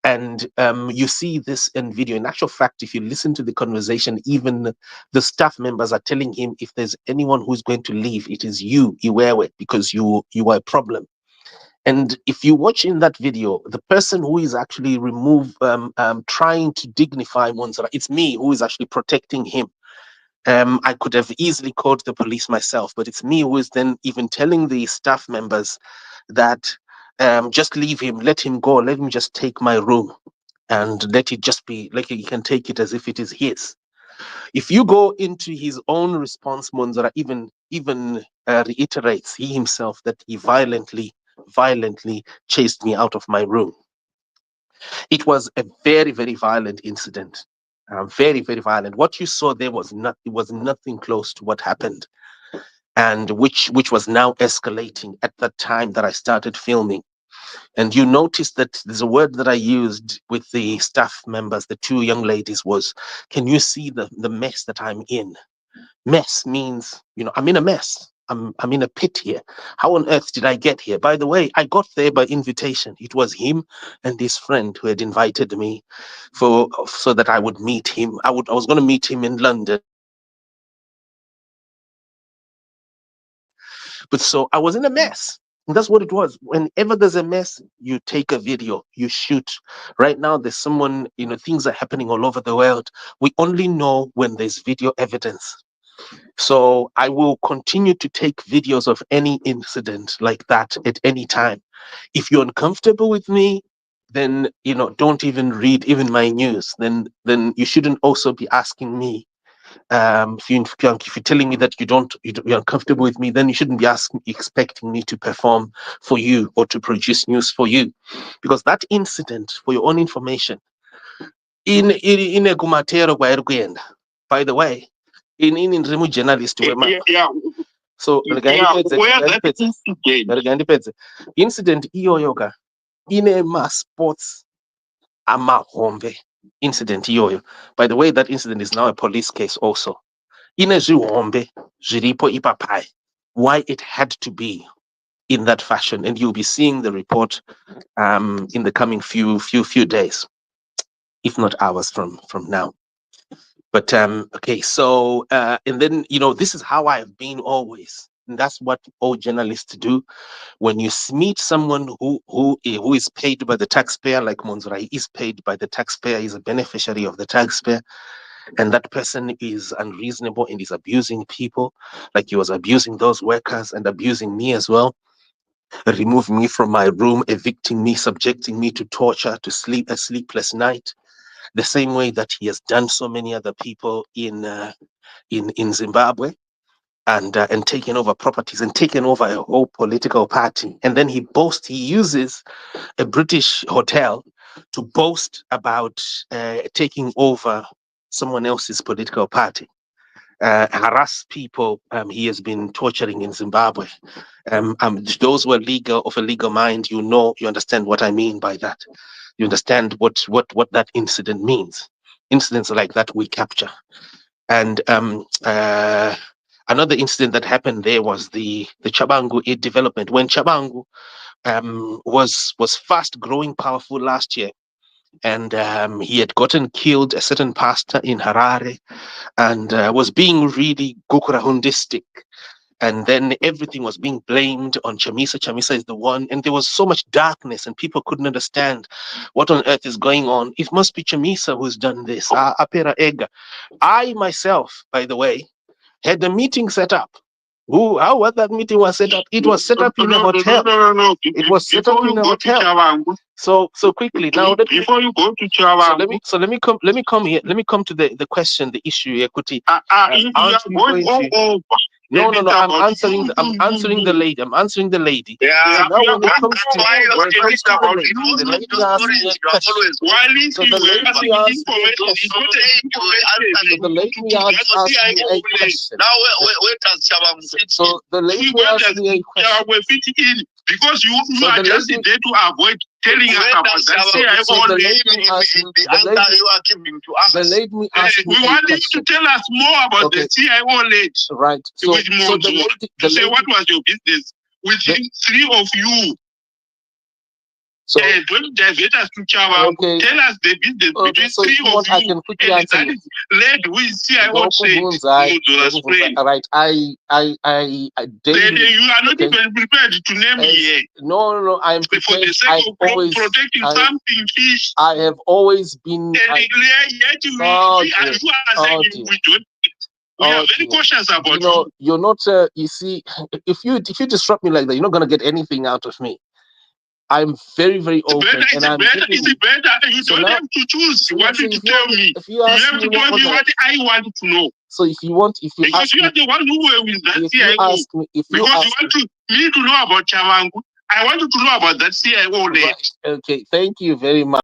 And you see this in video. In actual fact, if you listen to the conversation, even the staff members are telling him, if there's anyone who's going to leave, it is you, Iwewe, because you are a problem. And if you watch in that video, the person who is actually trying to dignify Monzora, it's me who is actually protecting him. I could have easily called the police myself, but it's me who is then even telling the staff members that just leave him, let him go, let him just take my room, and let it just be like he can take it as if it is his. If you go into his own response, Monzora even reiterates he himself that he violently chased me out of my room. It was a very, very violent incident. Very, very violent. What you saw there was nothing close to what happened, and which was now escalating at that time that I started filming. And you notice that there's a word that I used with the staff members, the two young ladies, was, can you see the mess that I'm in? Mess means, I'm in a mess. I'm in a pit here. How on earth did I get here? By the way, I got there by invitation. It was him and his friend who had invited me so that I would meet him. I was going to meet him in London. But so I was in a mess. And that's what it was. Whenever there's a mess, you take a video, you shoot. Right now, there's someone, things are happening all over the world. We only know when there's video evidence. So I will continue to take videos of any incident like that at any time. If you're uncomfortable with me, then, don't even read even my news. Then you shouldn't also be asking me. If you're telling me that you're uncomfortable with me, then you shouldn't be expecting me to perform for you or to produce news for you, because that incident, for your own information, in a Gumatero by the way, in journalist. So incident iyoyoka in sports amahombe incident iyoyo. By the way, that incident is now a police case also. Ine zvihombe zviripo ipapai. Why it had to be in that fashion, and you'll be seeing the report in the coming few days, if not hours from now. But okay, so and then this is how I've been always, and that's what all journalists do. When you meet someone who is paid by the taxpayer, like Monzora, he is paid by the taxpayer, he's a beneficiary of the taxpayer, and that person is unreasonable and is abusing people, like he was abusing those workers and abusing me as well, removing me from my room, evicting me, subjecting me to torture, to a sleepless night, the same way that he has done so many other people in Zimbabwe, and taken over properties and taken over a whole political party. And then he uses a British hotel to boast about taking over someone else's political party, harass people he has been torturing in Zimbabwe. Those who are of a legal mind, you understand what I mean by that. You understand what that incident means. Incidents like that we capture. And another incident that happened there was the Chabangu development. When Chabangu was fast growing powerful last year, and he had gotten killed, a certain pastor in Harare, and was being really Gokurahundistic. And then everything was being blamed on Chamisa. Chamisa is the one. And there was so much darkness and people couldn't understand what on earth is going on. It must be Chamisa who's done this. Apera Ega. I myself, by the way, had a meeting set up. How was that meeting was set up? It was set up in a hotel.
No.
It was set up in a hotel. So quickly now.
Before you go to Chabangu.
So let me come here. Let me come to the question, the issue, Yekuti. No. I'm answering the lady. I'm answering the lady.
Yeah.
So now when it comes to the lady asked me a question. So the lady asked me a question.
Now where does Chabangu fit?
So the lady asked me a question.
Because you are just there to avoid telling us about that. We want you to tell us more about the CIO lady.
Right. So
say what was your business with three of you. So don't divert us to Chabangu.
Okay.
Tell us the business between
so
three of
I
you.
can quickly answer
that is led with CIO trade.
Right. I daily,
you are not even prepared to name me here.
No, I'm prepared.
For the sake of protecting something fish.
I have always been.
We are very cautious about you.
You're not. You see, if you disrupt me like that, you're not gonna get anything out of me. I'm very, very open.
It's better. You don't have to choose what to tell me. You have to tell me what I want to know.
So if you
because you are the one who were with that CIO. Because you want me to know about Chabangu, I want you to know about that CIO lady.
Right. Okay, thank you very much.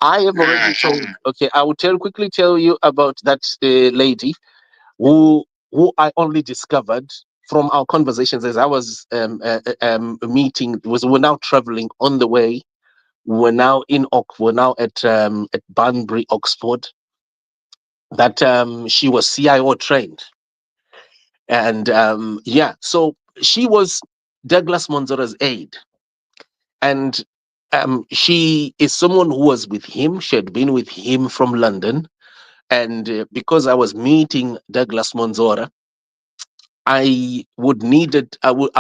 I have already told. Okay, I will quickly tell you about that lady who I only discovered from our conversations as I was meeting, we're now traveling on the way. We're now we're now at Banbury, Oxford. That she was CIO trained, and so she was Douglas Monzora's aide, and she is someone who was with him. She had been with him from London, and because I was meeting Douglas Monzora, I would needed. I would.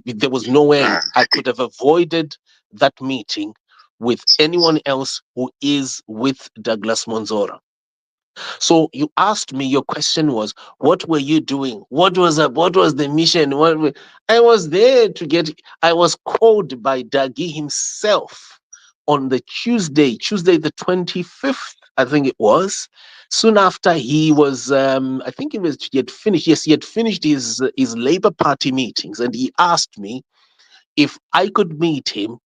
There was no way I could have avoided that meeting with anyone else who is with Douglas Monzora. So you asked me. Your question was, "What were you doing? What was the mission? I was there to get. I was called by Dagi himself on the Tuesday the 25th, I think it was. Soon after he was, I think he had finished. Yes, he had finished his Labour Party meetings, and he asked me if I could meet him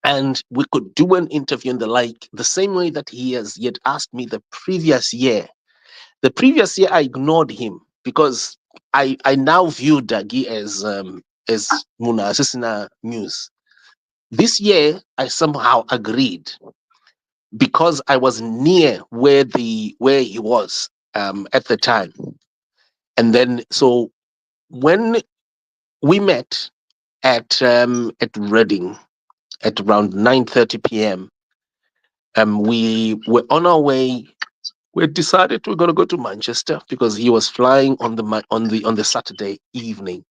and we could do an interview and the like, the same way that he had asked me the previous year. The previous year, I ignored him because I now view Dagi as Muna Asesina News. This year, I somehow agreed because I was near where he was at the time. And then, so when we met at Reading at around 9:30 p.m., we were on our way. We decided we're going to go to Manchester because he was flying on the Saturday evening,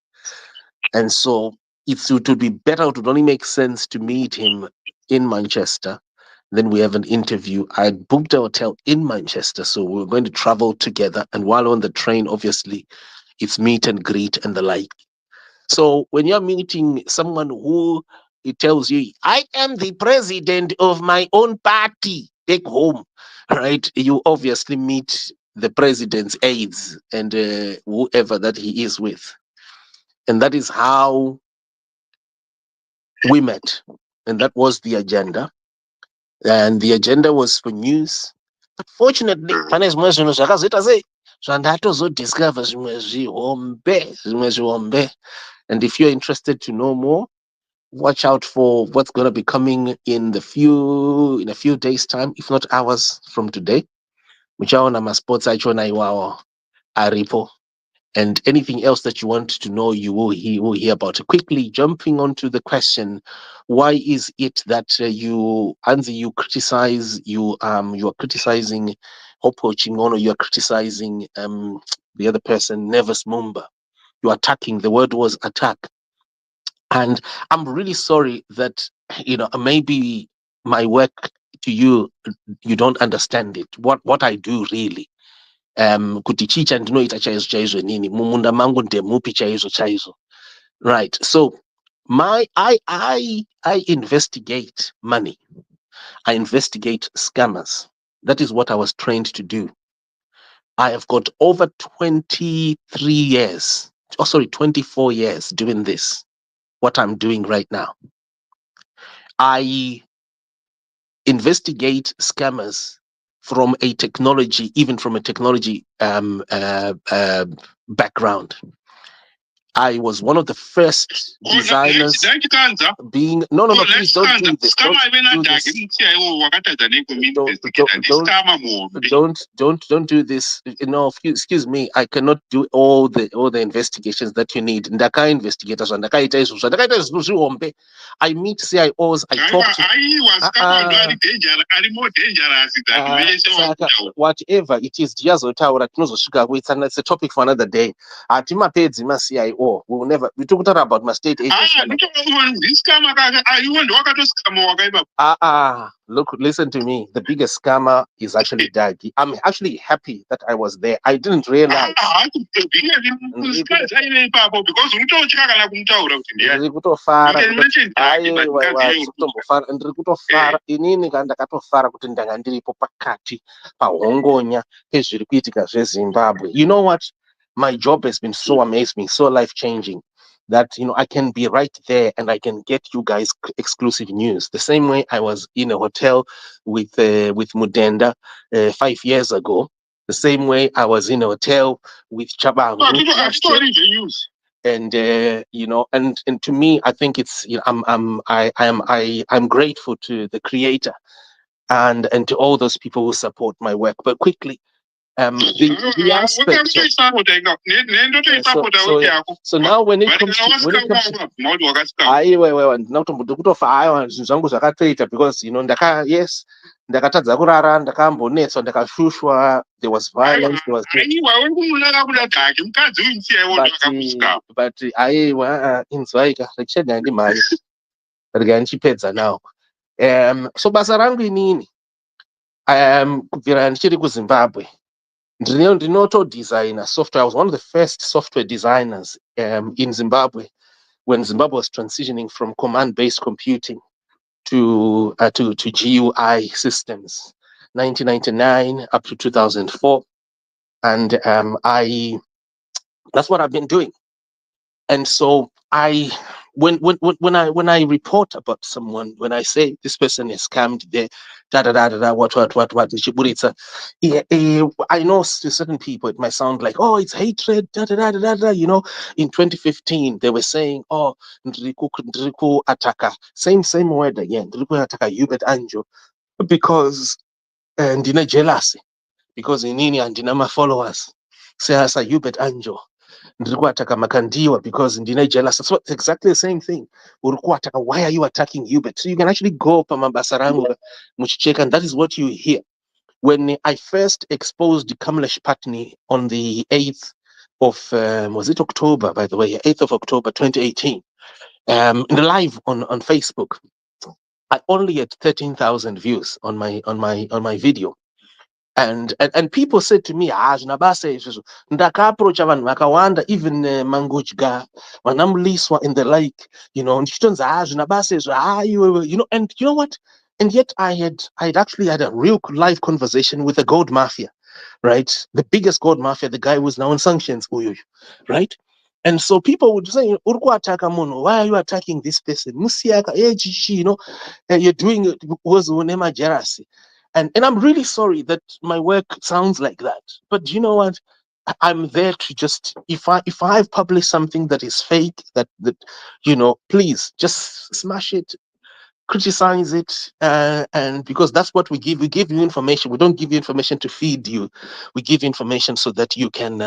and so it would be better. It would only make sense to meet him in Manchester. Then we have an interview. I booked a hotel in Manchester, so we were going to travel together. And while on the train, obviously, it's meet and greet and the like. So when you're meeting someone who it tells you, I am the president of my own party back home, right? You obviously meet the president's aides and whoever that he is with. And that is how we met. And that was the agenda. And the agenda was for news. But fortunately, pane zvimwe zvinhu zvakazoita sei zvandatozodiscover zvimwe zvihombe. And if you're interested to know more, watch out for what's going to be coming in a few days' time, if not hours from today. Muchaona masports achona iwawo aripo. And anything else that you want to know, you will hear about it. Quickly jumping onto the question, why is it that Anzi, you criticize, you are criticizing Hopo Chingono, you are criticizing the other person, Nevis Mumba. You're attacking. The word was attack. And I'm really sorry that, maybe my work to you don't understand it. What I do really. Kuti chicha ndinoita chaizvo nini mumunda mangu ndemupi chaizvo. Right. So I investigate money. I investigate scammers. That is what I was trained to do. I have got over 24 years doing this, what I'm doing right now. I investigate scammers from a technology background. I was one of the first designers being please don't do this. Don't do this. Excuse me, I cannot do all the investigations that you need. Ndaka investigators I meet CIOs, I talk to whatever it is, it's a topic for another day. CIO. We will never. We talk about my state agents. Look, listen to me. The biggest scammer is actually Dagi. I'm actually happy that I was there. I didn't realize. You know what? My job has been so amazing, so life-changing that, I can be right there and I can get you guys exclusive news. The same way I was in a hotel with Mudenda 5 years ago. The same way I was in a hotel with Chabangu last year. And you know, and to me, I think it's, you know, I'm grateful to the Creator and to all those people who support my work. But quickly, the aspect so now when it comes to because, you know, yes, ndakatadza kurara, ndakambonetswa, ndakashushwa, there was violence, there was but inzwaika rechenda ndimhanya rega ndichipedza now. So basa rangu inini kubvira ndichiri kuZimbabwe ndinoto designer software. I was one of the first software designers in Zimbabwe when Zimbabwe was transitioning from command-based computing to GUI systems, 1999 up to 2004, and that's what I've been doing. And so when I report about someone, when I say this person is scammed, what, I know to certain people it might sound like, oh, it's hatred, you know. In 2015 they were saying, oh, Ndriku Ataka, same word again, Ndriku Ataka Hubert Anjo, because ndine jealousy, because inini andina my followers say asa Hubert Anjo. Ndirikwataka Makandiwa because ndine jealous. So it's exactly the same thing. Urukwataka, why are you attacking Hubert? So you can actually go pamabasaranga muchicheka, and that is what you hear. When I first exposed Kamlesh Patni on the 8th of was it October, by the way, 8th of October 2018, in the live on Facebook, I only had 13,000 views on my video. And people said to me, ndakaapproach vanhu vakawanda, even Mangujga, Vanamliswa and the like, you know, you know, and you know what? And yet I had actually had a real live conversation with the gold mafia, right? The biggest gold mafia, the guy who was now on sanctions, right? And so people would say, why are you attacking this person? You know, you're doing it was jealousy. And I'm really sorry that my work sounds like that. But you know what? I'm there to just, if I've published something that is fake, that you know, please just smash it, criticize it, and because that's what we give. We give you information. We don't give you information to feed you. We give you information so that you can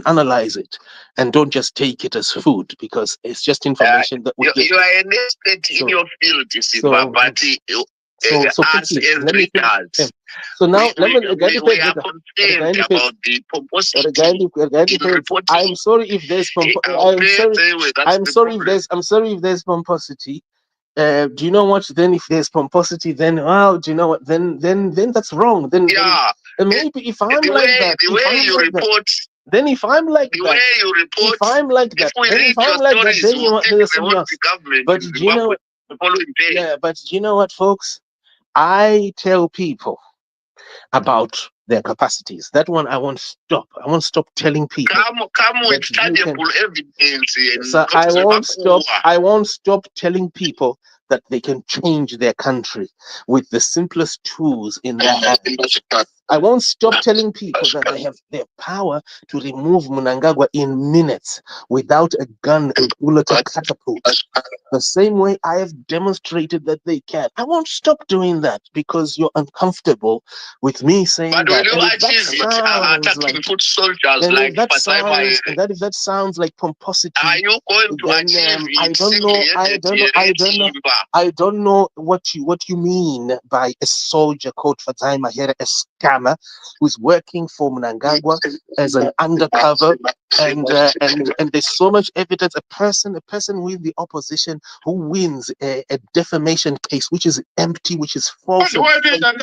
analyze it, and don't just take it as food, because it's just information that we
you are an expert in your field, Simba, but
so now
we are concerned about the pomposity.
I'm sorry if there's I'm sorry if there's pomposity. Do you know what? Then if there's pomposity, then well, do you know what? Then that's wrong. Then maybe if I'm like that, then if I'm like that, if I'm like that, then you want the government. But you know, yeah, but you know what, folks? I tell people about their capacities. That one I won't stop. I won't stop telling people.
Come with tangible evidence.
So I won't stop telling people that they can change their country with the simplest tools in their hands. I won't stop telling people that they have their power to remove Mnangagwa in minutes without a gun, a bullet, or catapult. The same way I have demonstrated that they can. I won't stop doing that because you're uncomfortable with me saying that.
But will you achieve attacking foot soldiers like Pasai?
And that if that sounds like pomposity,
are you going to achieve
I don't know what you mean by a soldier called Fatai Mahere, a scammer who's working for Mnangagwa as an undercover, and there's so much evidence. A person with the opposition who wins a defamation case which is empty, which is false. So do you know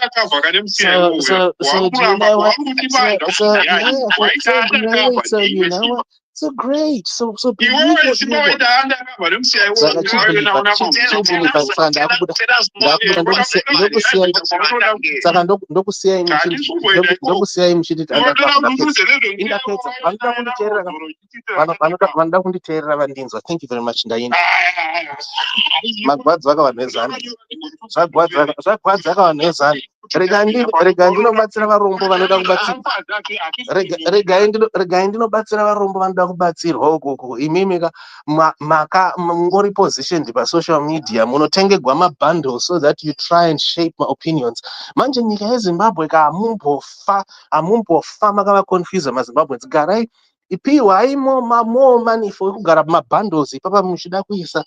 what? So you know what? So great. So believe what you want. Thank you very much. Magwadzaka vanezani. rega ndinobatsira varombo vanoda kubatsirwa. Rega ndinobatsira varombo vanoda kubatsirwa ukoko. Imimi maka mungori positioned pasocial media munotengerwa mabundles so that you try and shape my opinions. Manje nyika yeZimbabwe amumbofa makava confuse maZimbabweans. Garai ipiwa more money for kugara mabundles ipapa muchida kuisa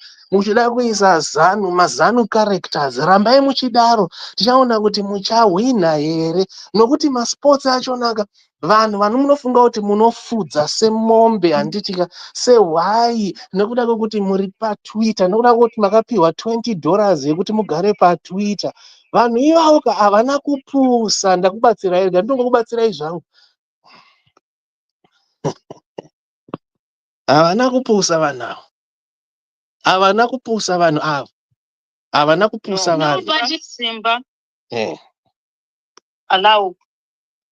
mazanu characters. Rambai muchidaro tichaona kuti muchawina here, nokuti masports achonaka vanhu munofunga kuti munofudza semombe handitika sehwai nekuda kwekuti muri paTwitter, nekuda kwekuti makapiwa $20 yekuti mugare paTwitter. Vanhu ivavo havana kupusa. Ndakubatsirai rega ndinongokubatsirai zvangu. Havana kupusa vanhu avo. Havana kupusa vanhu avo. Havana kupusa vanhu.
Simba. Allow.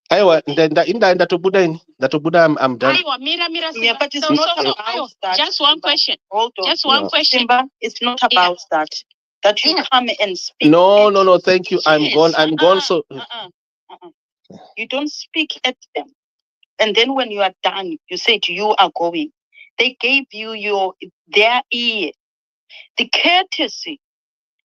Aiwa ndatobuda ini. Ndatobuda I'm done.
Aiwa mira yeah, but it's not about that. Just one question. Hold on. Just one question. Simba, it's not about that. That you come and speak.
No, thank you. I'm gone. So
you don't speak at them. And then when you are done, you say you are going. They gave you their ear. The courtesy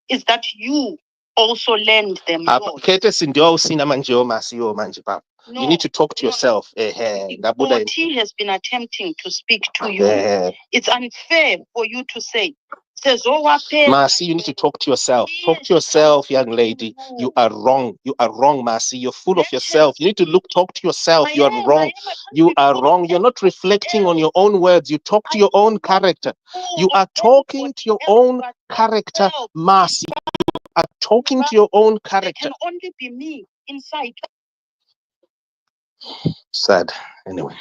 is that you also lend them yours.
Courtesy ndio usina manjeo masiyo manje papa. No, you need to talk to yourself.
OT has been attempting to speak to you. It's unfair for you to say.
Masi, you need to talk to yourself. Talk to yourself, young lady. You are wrong. You are wrong, Masi. You're full of yourself. You need to talk to yourself. You are wrong. You are wrong. You're not reflecting on your own words. You talk to your own character. You are talking to your own character, Masi. You are talking to your own character.
It can only be me inside.
Sad. Anyway.